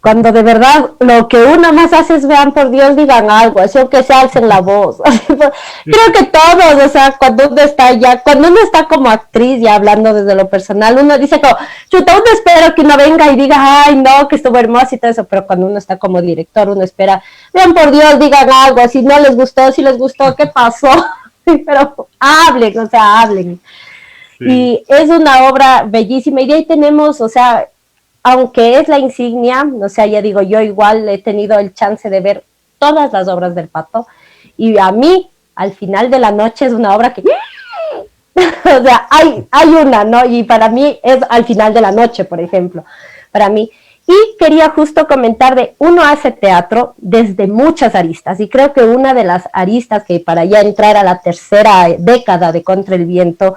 Cuando de verdad lo que uno más hace es, vean, por Dios, digan algo, así aunque se alcen la voz. Creo que todos, o sea, cuando uno está como actriz, ya hablando desde lo personal, uno dice como, chuta, uno espera que uno venga y diga, ay, no, que estuvo hermoso y todo eso, pero cuando uno está como director, uno espera, vean, por Dios, digan algo, si no les gustó, si les gustó, ¿qué pasó? pero hablen, o sea, hablen. Sí. Y es una obra bellísima, y de ahí tenemos, o sea, aunque es la insignia, o sea, ya digo, yo igual he tenido el chance de ver todas las obras del Pato, y a mí, al final de la noche, es una obra que, o sea, hay una, ¿no? Y para mí es al final de la noche, por ejemplo, para mí. Y quería justo comentar de, uno hace teatro desde muchas aristas, y creo que una de las aristas que para ya entrar a la tercera década de Contra el Viento,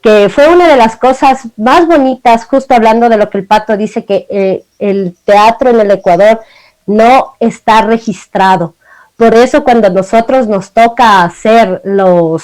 que fue una de las cosas más bonitas, justo hablando de lo que el Pato dice, que el teatro en el Ecuador no está registrado. Por eso cuando nosotros nos toca hacer los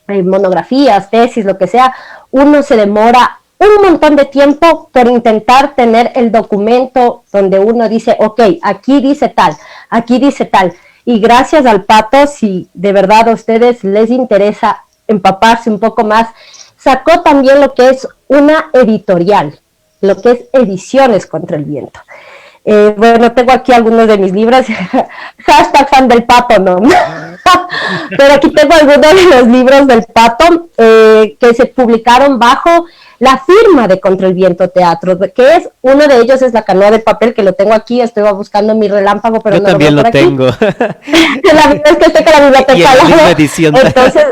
monografías, tesis, lo que sea, uno se demora un montón de tiempo por intentar tener el documento donde uno dice, ok, aquí dice tal, aquí dice tal. Y gracias al Pato, si de verdad a ustedes les interesa empaparse un poco más, sacó también lo que es una editorial, lo que es Ediciones Contra el Viento. Bueno, tengo aquí algunos de mis libros, hashtag fan del Pato, ¿no? Pero aquí tengo algunos de los libros del Pato que se publicaron bajo la firma de Contra el Viento Teatro, que es, uno de ellos es La Canoa de Papel, que lo tengo aquí, estoy buscando mi relámpago, pero Yo no también lo veo lo por aquí. tengo. La verdad es que estoy con la biblioteca Y en al la lado. misma edición. Entonces,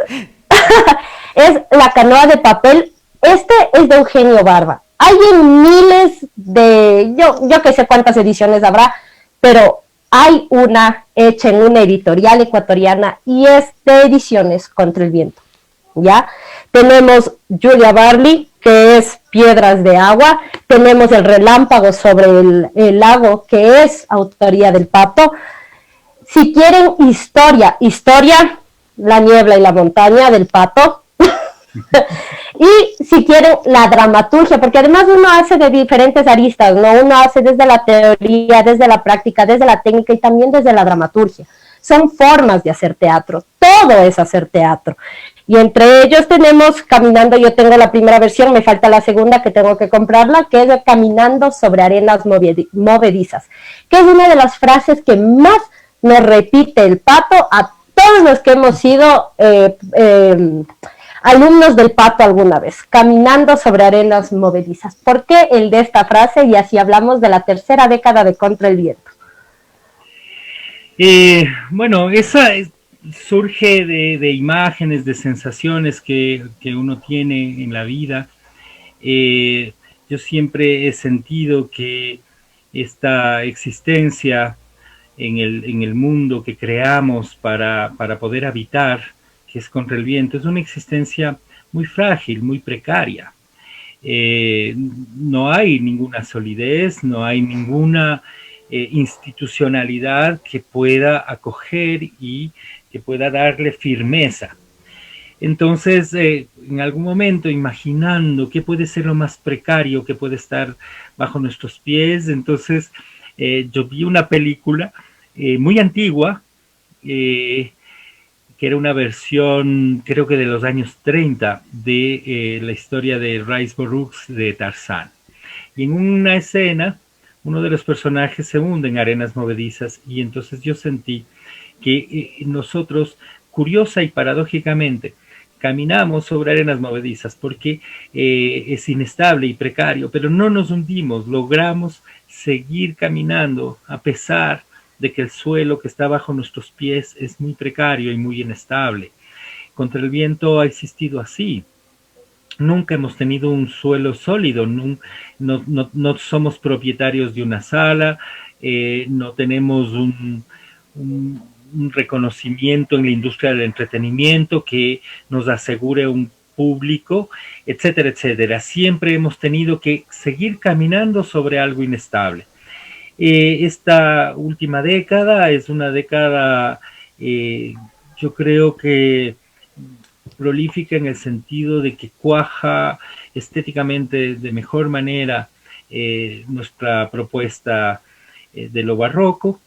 es La Canoa de Papel. Este es de Eugenio Barba. Hay en miles de, yo que sé cuántas ediciones habrá, pero hay una hecha en una editorial ecuatoriana y es de Ediciones Contra el Viento, ¿ya? Tenemos Julia Barley, que es Piedras de Agua, tenemos El Relámpago sobre el lago, que es autoría del Pato. Si quieren historia, La Niebla y la Montaña del Pato. Y si quieren la dramaturgia, porque además uno hace de diferentes aristas, ¿no? Uno hace desde la teoría, desde la práctica, desde la técnica y también desde la dramaturgia. Son formas de hacer teatro, todo es hacer teatro. Y entre ellos tenemos Caminando, yo tengo la primera versión, me falta la segunda que tengo que comprarla, que es de Caminando sobre arenas movedizas, que es una de las frases que más nos repite el Pato a todos los que hemos sido alumnos del Pato alguna vez, Caminando sobre arenas movedizas. ¿Por qué el de esta frase? Y así hablamos de la tercera década de Contra el Viento. Bueno, esa surge de imágenes, de sensaciones que uno tiene en la vida. Yo siempre he sentido que esta existencia en el mundo que creamos para poder habitar, que es Contra el Viento, es una existencia muy frágil, muy precaria. No hay ninguna solidez, no hay ninguna institucionalidad que pueda acoger y que pueda darle firmeza. Entonces, en algún momento, imaginando qué puede ser lo más precario que puede estar bajo nuestros pies, entonces yo vi una película muy antigua, que era una versión, creo que de los años 30, de la historia de Rice Burroughs de Tarzán. Y en una escena, uno de los personajes se hunde en arenas movedizas y entonces yo sentí que nosotros, curiosa y paradójicamente, caminamos sobre arenas movedizas porque es inestable y precario, pero no nos hundimos, logramos seguir caminando a pesar de que el suelo que está bajo nuestros pies es muy precario y muy inestable. Contra el Viento ha existido así. Nunca hemos tenido un suelo sólido, no somos propietarios de una sala, no tenemos un reconocimiento en la industria del entretenimiento que nos asegure un público, etcétera, etcétera. Siempre hemos tenido que seguir caminando sobre algo inestable. Esta última década es una década, yo creo que prolífica en el sentido de que cuaja estéticamente de mejor manera nuestra propuesta de lo barroco.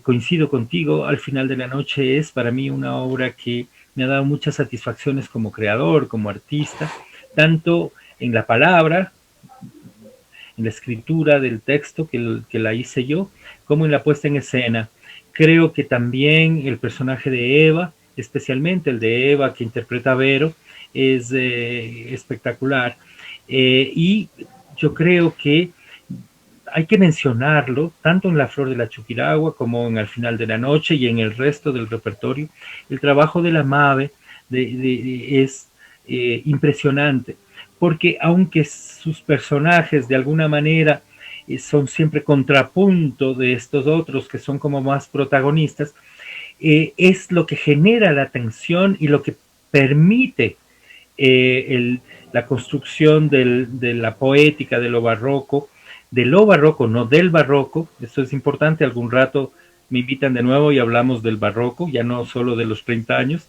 Coincido contigo, Al final de la noche es para mí una obra que me ha dado muchas satisfacciones como creador, como artista, tanto en la palabra, en la escritura del texto que la hice yo, como en la puesta en escena. Creo que también el personaje de Eva especialmente el de Eva, que interpreta a Vero, es espectacular. Y yo creo que hay que mencionarlo, tanto en La Flor de la Chuquiragua como en Al Final de la Noche y en el resto del repertorio. El trabajo de la Mave es impresionante, porque aunque sus personajes de alguna manera son siempre contrapunto de estos otros que son como más protagonistas, es lo que genera la tensión y lo que permite la construcción de la poética, de lo barroco, no del barroco. Esto es importante. Algún rato me invitan de nuevo y hablamos del barroco, ya no solo de los 30 años.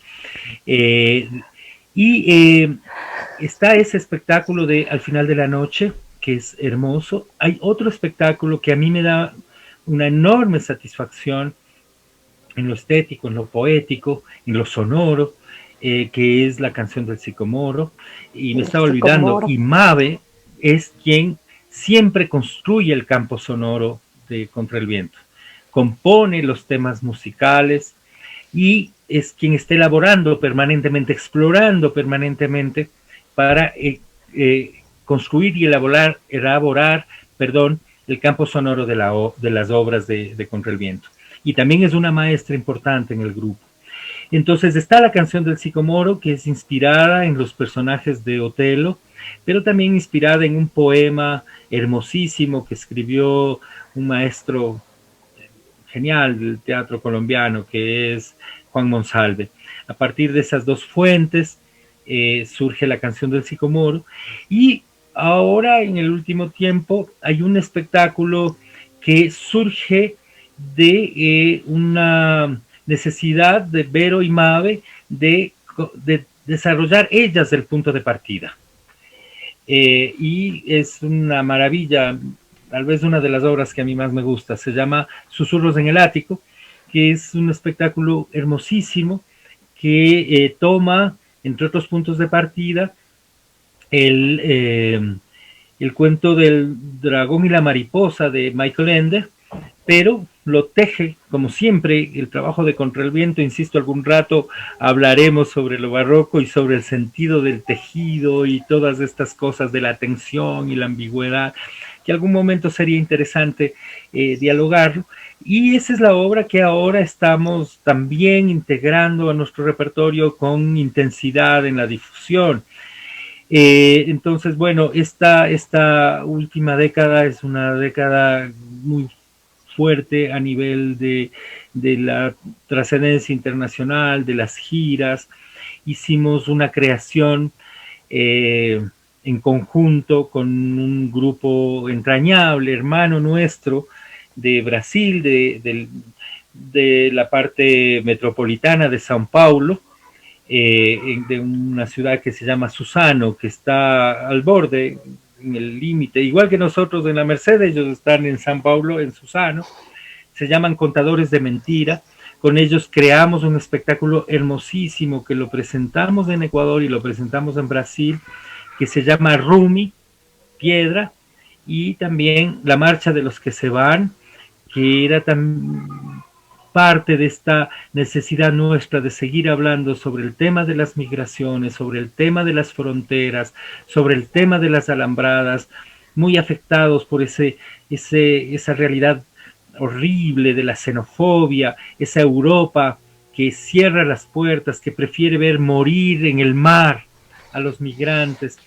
Está ese espectáculo de Al Final de la Noche, que es hermoso. Hay otro espectáculo que a mí me da una enorme satisfacción en lo estético, en lo poético, en lo sonoro, que es La Canción del Sicomoro, y me estaba olvidando, y Mave es quien siempre construye el campo sonoro de Contra el Viento, compone los temas musicales y es quien está elaborando permanentemente, explorando permanentemente para construir y elaborar el campo sonoro de las obras de Contra el Viento. Y también es una maestra importante en el grupo. Entonces está La Canción del Sicomoro, que es inspirada en los personajes de Otelo, pero también inspirada en un poema hermosísimo que escribió un maestro genial del teatro colombiano, que es Juan Monsalve. A partir de esas dos fuentes surge La Canción del Sicomoro, y ahora en el último tiempo hay un espectáculo que surge de una necesidad de Vero y Mave de desarrollar ellas el punto de partida. Y es una maravilla, tal vez una de las obras que a mí más me gusta. Se llama Susurros en el Ático, que es un espectáculo hermosísimo que toma, entre otros puntos de partida, el cuento del dragón y la mariposa de Michael Ende, pero lo teje, como siempre, el trabajo de Contra el Viento. Insisto, algún rato hablaremos sobre lo barroco y sobre el sentido del tejido y todas estas cosas de la tensión y la ambigüedad, que algún momento sería interesante dialogarlo. Y esa es la obra que ahora estamos también integrando a nuestro repertorio con intensidad en la difusión. Entonces, bueno, esta última década es una década muy fuerte a nivel de la trascendencia internacional, de las giras. Hicimos una creación en conjunto con un grupo entrañable, hermano nuestro, de Brasil, de la parte metropolitana de São Paulo, de una ciudad que se llama Suzano, que está al borde, en el límite, igual que nosotros en la Merced. Ellos están en São Paulo, en Suzano. Se llaman Contadores de Mentira. Con ellos creamos un espectáculo hermosísimo que lo presentamos en Ecuador y lo presentamos en Brasil, que se llama Rumi, Piedra, y también La Marcha de los que se van, que era también parte de esta necesidad nuestra de seguir hablando sobre el tema de las migraciones, sobre el tema de las fronteras, sobre el tema de las alambradas, muy afectados por esa realidad horrible de la xenofobia, esa Europa que cierra las puertas, que prefiere ver morir en el mar a los migrantes,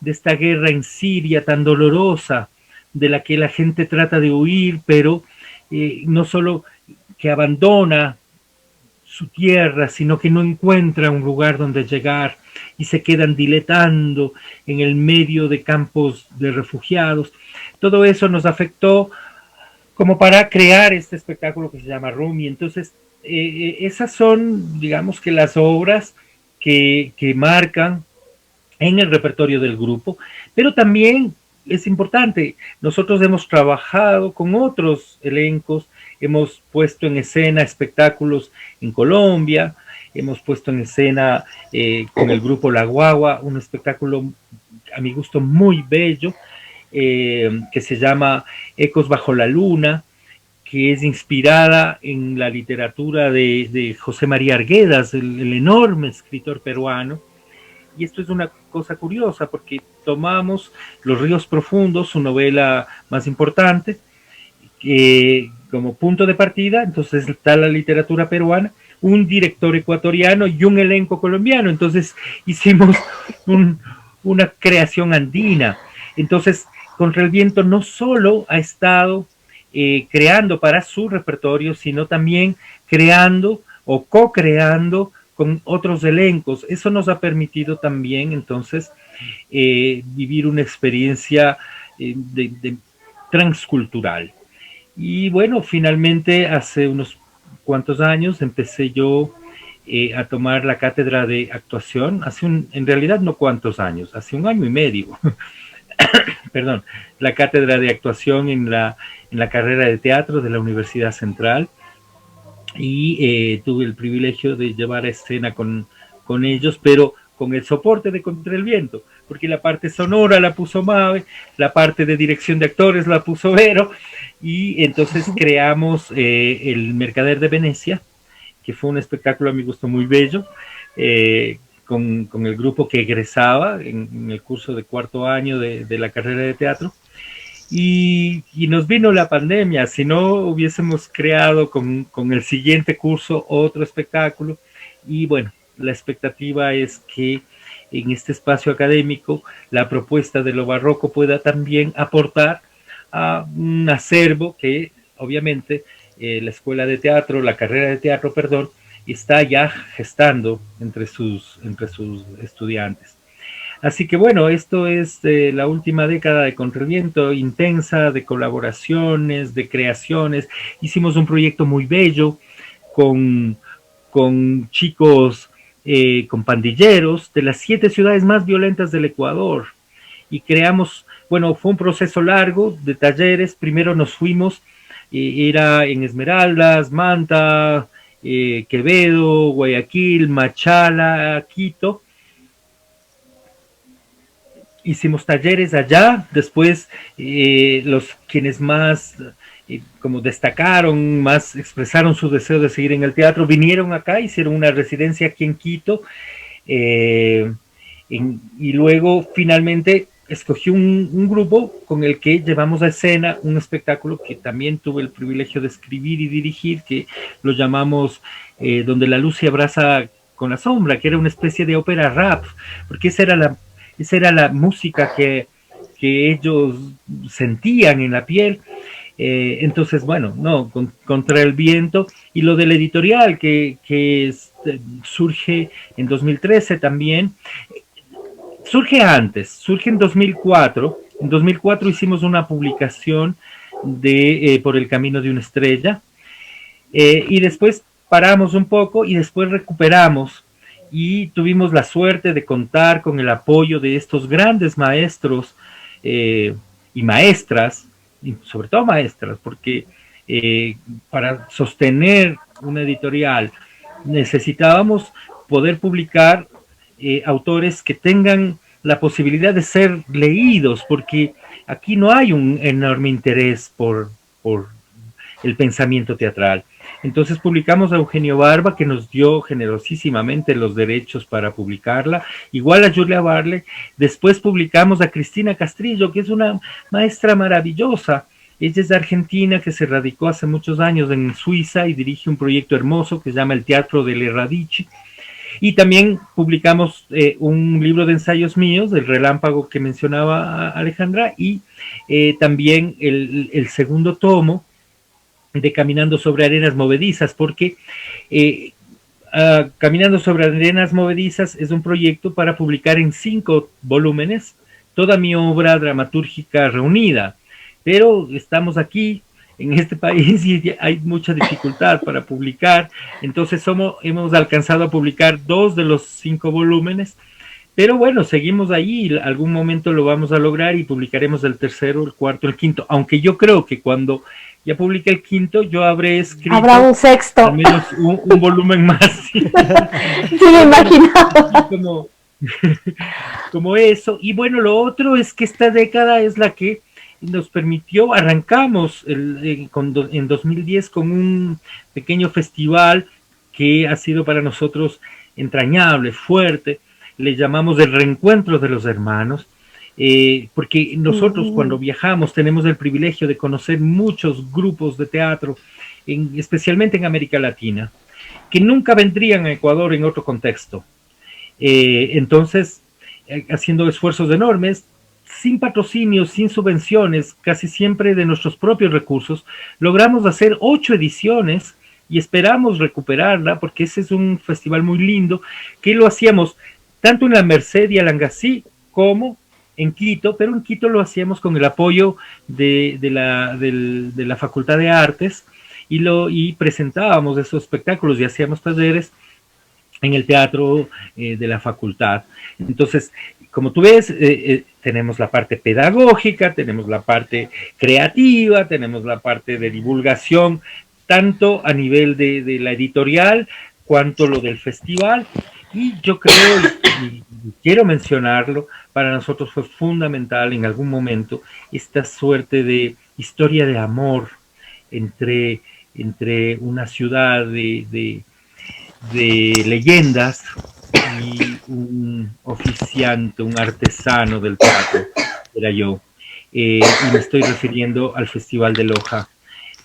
de esta guerra en Siria tan dolorosa, de la que la gente trata de huir, pero no solo que abandona su tierra, sino que no encuentra un lugar donde llegar y se quedan diletando en el medio de campos de refugiados. Todo eso nos afectó como para crear este espectáculo que se llama Rumi. Entonces, esas son, digamos, que las obras que marcan en el repertorio del grupo, pero también es importante, nosotros hemos trabajado con otros elencos, hemos puesto en escena espectáculos en Colombia, hemos puesto en escena con el grupo La Guagua un espectáculo a mi gusto muy bello, que se llama Ecos bajo la luna, que es inspirada en la literatura de José María Arguedas, el enorme escritor peruano. Y esto es una cosa curiosa porque tomamos Los ríos profundos, su novela más importante, como punto de partida. Entonces está la literatura peruana, un director ecuatoriano y un elenco colombiano. Entonces hicimos una creación andina. Entonces, Contra el Viento no solo ha estado creando para su repertorio, sino también creando o co-creando con otros elencos. Eso nos ha permitido también, entonces, vivir una experiencia transcultural. Y bueno, finalmente, hace unos cuantos años, empecé yo a tomar la cátedra de actuación, en realidad no cuantos años, hace 1 año y medio, perdón, la cátedra de actuación en la carrera de teatro de la Universidad Central, y tuve el privilegio de llevar a escena con ellos, pero con el soporte de Contra el Viento, porque la parte sonora la puso Mabe, la parte de dirección de actores la puso Vero, y entonces creamos El Mercader de Venecia, que fue un espectáculo a mi gusto muy bello, con el grupo que egresaba en el curso de 4º año de la carrera de teatro. Y nos vino la pandemia. Si no hubiésemos creado con el siguiente curso otro espectáculo. Y bueno, la expectativa es que en este espacio académico la propuesta de lo barroco pueda también aportar a un acervo que obviamente la escuela de teatro, la carrera de teatro, perdón, está ya gestando entre sus estudiantes. Así que bueno, esto es la última década de Contra el Viento, intensa, de colaboraciones, de creaciones. Hicimos un proyecto muy bello con chicos, con pandilleros de las 7 ciudades más violentas del Ecuador. Y creamos, bueno, fue un proceso largo de talleres. Primero nos fuimos, era en Esmeraldas, Manta, Quevedo, Guayaquil, Machala, Quito. Hicimos talleres allá. Después quienes más como destacaron, más expresaron su deseo de seguir en el teatro, vinieron acá, hicieron una residencia aquí en Quito, y luego finalmente escogí un grupo con el que llevamos a escena un espectáculo que también tuve el privilegio de escribir y dirigir, que lo llamamos Donde la luz se abraza con la sombra, que era una especie de ópera rap, porque esa era la música que ellos sentían en la piel. Entonces, bueno, no, Contra el Viento. Y lo del editorial que surge en 2013 también. Surge antes, surge en 2004. En 2004 hicimos una publicación de Por el Camino de una Estrella, y después paramos un poco y después recuperamos, y tuvimos la suerte de contar con el apoyo de estos grandes maestros y maestras, y sobre todo maestras, porque para sostener una editorial necesitábamos poder publicar autores que tengan la posibilidad de ser leídos, porque aquí no hay un enorme interés por el pensamiento teatral. Entonces publicamos a Eugenio Barba, que nos dio generosísimamente los derechos para publicarla, igual a Julia Barle. Después publicamos a Cristina Castrillo, que es una maestra maravillosa. Ella es de Argentina, que se radicó hace muchos años en Suiza y dirige un proyecto hermoso que se llama El Teatro del Radici. Y también publicamos un libro de ensayos míos, El Relámpago, que mencionaba Alejandra, y también el segundo tomo de Caminando sobre Arenas Movedizas, porque Caminando sobre Arenas Movedizas es un proyecto para publicar en 5 volúmenes toda mi obra dramatúrgica reunida, pero estamos aquí en este país y hay mucha dificultad para publicar. Entonces hemos alcanzado a publicar 2 de los 5 volúmenes, pero bueno, seguimos ahí, algún momento lo vamos a lograr y publicaremos el tercero, el cuarto, el quinto, aunque yo creo que cuando ya publique el quinto, yo habré escrito... Habrá un sexto. Al menos un volumen más. Sí, me imaginaba. Como eso. Y bueno, lo otro es que esta década es la que nos permitió, arrancamos en 2010 con un pequeño festival que ha sido para nosotros entrañable, fuerte, le llamamos el Reencuentro de los Hermanos, porque nosotros cuando viajamos tenemos el privilegio de conocer muchos grupos de teatro, especialmente en América Latina, que nunca vendrían a Ecuador en otro contexto. Entonces, haciendo esfuerzos enormes, sin patrocinios, sin subvenciones, casi siempre de nuestros propios recursos, logramos hacer 8 ediciones y esperamos recuperarla, porque ese es un festival muy lindo, que lo hacíamos tanto en la Merced y Alangasí como en Quito, pero en Quito lo hacíamos con el apoyo de la Facultad de Artes, y presentábamos esos espectáculos y hacíamos talleres en el teatro de la facultad. Entonces, como tú ves, tenemos la parte pedagógica, tenemos la parte creativa, tenemos la parte de divulgación, tanto a nivel de la editorial, cuanto lo del festival, y yo creo, y quiero mencionarlo, para nosotros fue fundamental en algún momento esta suerte de historia de amor entre una ciudad de leyendas y un oficiante, un artesano del teatro, era yo. Y me estoy refiriendo al Festival de Loja,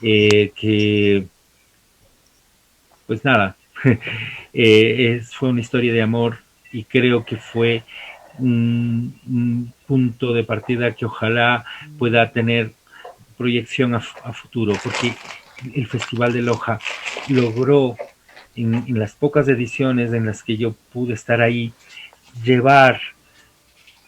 que, pues nada, fue una historia de amor, y creo que fue un punto de partida que ojalá pueda tener proyección a futuro, porque el Festival de Loja logró, en las pocas ediciones en las que yo pude estar ahí, llevar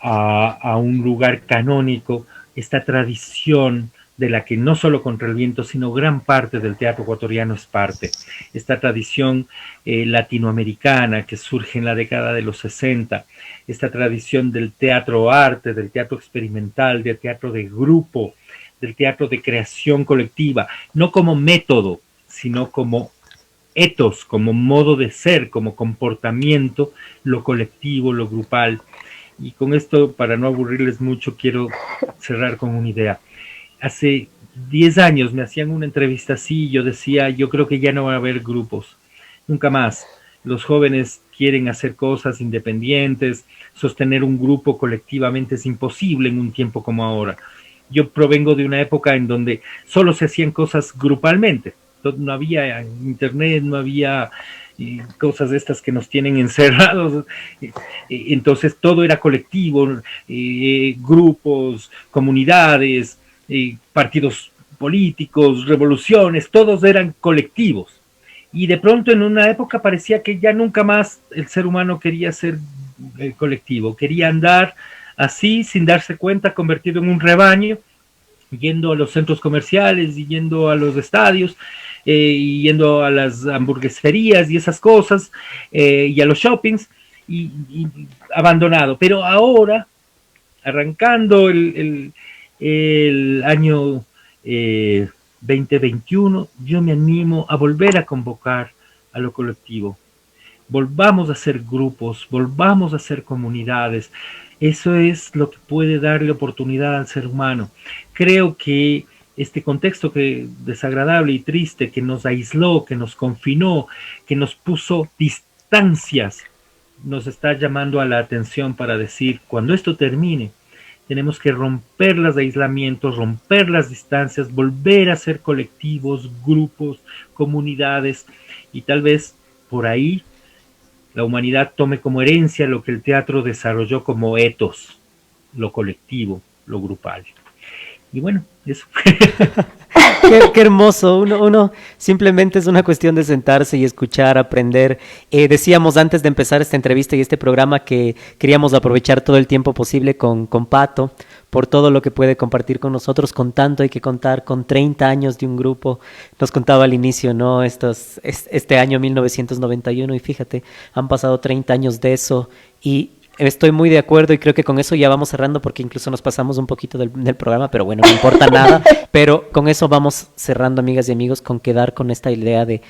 a un lugar canónico esta tradición de la que no solo Contra el Viento, sino gran parte del teatro ecuatoriano es parte. Esta tradición latinoamericana que surge en la década de los 60, esta tradición del teatro arte, del teatro experimental, del teatro de grupo, del teatro de creación colectiva, no como método, sino como etos, como modo de ser, como comportamiento, lo colectivo, lo grupal. Y con esto, para no aburrirles mucho, quiero cerrar con una idea. Hace 10 años me hacían una entrevista así, y yo decía, yo creo que ya no va a haber grupos, nunca más. Los jóvenes quieren hacer cosas independientes, sostener un grupo colectivamente es imposible en un tiempo como ahora. Yo provengo de una época en donde solo se hacían cosas grupalmente, no había internet, no había cosas de estas que nos tienen encerrados, entonces todo era colectivo, grupos, comunidades, partidos políticos, revoluciones, todos eran colectivos. Y de pronto en una época parecía que ya nunca más el ser humano quería ser colectivo, quería andar así sin darse cuenta, convertido en un rebaño, yendo a los centros comerciales, y yendo a los estadios, y yendo a las hamburgueserías y esas cosas, y a los shoppings, y abandonado. Pero ahora, arrancando el año 2021, yo me animo a volver a convocar a lo colectivo. Volvamos a hacer grupos, volvamos a hacer comunidades. Eso es lo que puede darle oportunidad al ser humano. Creo que este contexto desagradable y triste que nos aisló, que nos confinó, que nos puso distancias, nos está llamando a la atención para decir, cuando esto termine, tenemos que romper los aislamientos, romper las distancias, volver a ser colectivos, grupos, comunidades, y tal vez por ahí la humanidad tome como herencia lo que el teatro desarrolló como etos, lo colectivo, lo grupal. Y bueno, eso. Qué hermoso. Uno simplemente es una cuestión de sentarse y escuchar, aprender. Decíamos antes de empezar esta entrevista y este programa que queríamos aprovechar todo el tiempo posible con Pato, por todo lo que puede compartir con nosotros. Con tanto hay que contar, con 30 años de un grupo. Nos contaba al inicio, ¿no? Este año 1991, y fíjate, han pasado 30 años de eso, y estoy muy de acuerdo, y creo que con eso ya vamos cerrando, porque incluso nos pasamos un poquito del programa, pero bueno, no importa nada. Pero con eso vamos cerrando, amigas y amigos, con quedar con esta idea de,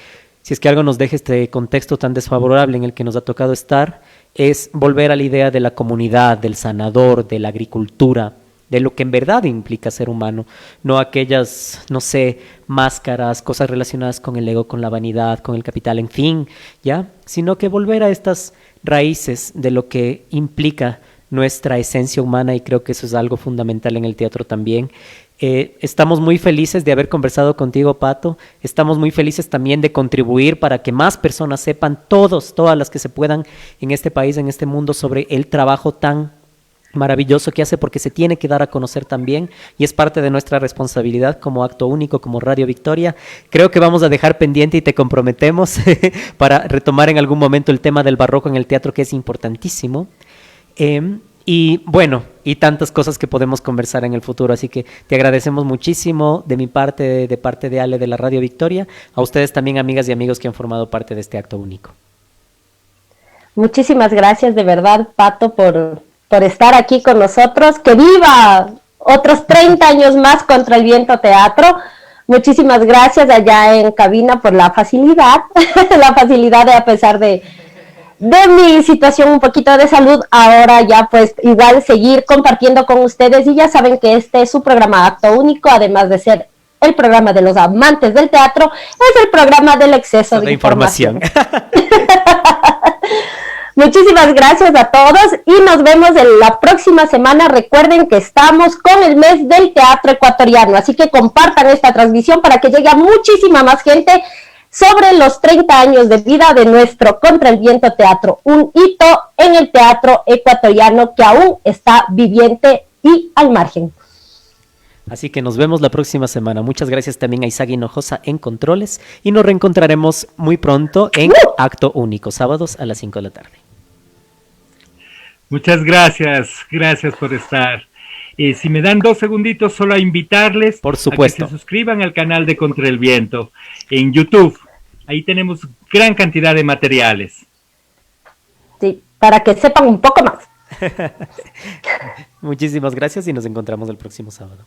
si es que algo nos deja este contexto tan desfavorable en el que nos ha tocado estar, es volver a la idea de la comunidad, del sanador, de la agricultura, de lo que en verdad implica ser humano, no aquellas, no sé, máscaras, cosas relacionadas con el ego, con la vanidad, con el capital, en fin, ¿ya? Sino que volver a estas raíces de lo que implica nuestra esencia humana, y creo que eso es algo fundamental en el teatro también. Estamos muy felices de haber conversado contigo, Pato. Estamos muy felices también de contribuir para que más personas sepan, todas las que se puedan en este país, en este mundo, sobre el trabajo tan maravilloso que hace, porque se tiene que dar a conocer también, y es parte de nuestra responsabilidad como Acto Único, como Radio Victoria. Creo que vamos a dejar pendiente y te comprometemos para retomar en algún momento el tema del barroco en el teatro, que es importantísimo. Y bueno, y tantas cosas que podemos conversar en el futuro, así que te agradecemos muchísimo de mi parte, de parte de Ale de la Radio Victoria, a ustedes también, amigas y amigos que han formado parte de este Acto Único. Muchísimas gracias de verdad, Pato, por estar aquí con nosotros. ¡Que viva! Otros 30 años más contra el viento teatro. Muchísimas gracias allá en cabina por la facilidad, la facilidad de, a pesar de mi situación un poquito de salud, ahora ya pues igual seguir compartiendo con ustedes, y ya saben que este es su programa Acto Único, además de ser el programa de los amantes del teatro, es el programa del exceso de información. Muchísimas gracias a todos y nos vemos en la próxima semana. Recuerden que estamos con el mes del teatro ecuatoriano, así que compartan esta transmisión para que llegue a muchísima más gente sobre los 30 años de vida de nuestro Contra el Viento Teatro, un hito en el teatro ecuatoriano que aún está viviente y al margen. Así que nos vemos la próxima semana. Muchas gracias también a Isaac Hinojosa en Controles, y nos reencontraremos muy pronto en Acto Único, sábados a las 5 de la tarde. Muchas gracias por estar. Si me dan 2 segunditos, solo a invitarles, por supuesto, a que se suscriban al canal de Contra el Viento en YouTube. Ahí tenemos gran cantidad de materiales. Sí, para que sepan un poco más. Muchísimas gracias y nos encontramos el próximo sábado.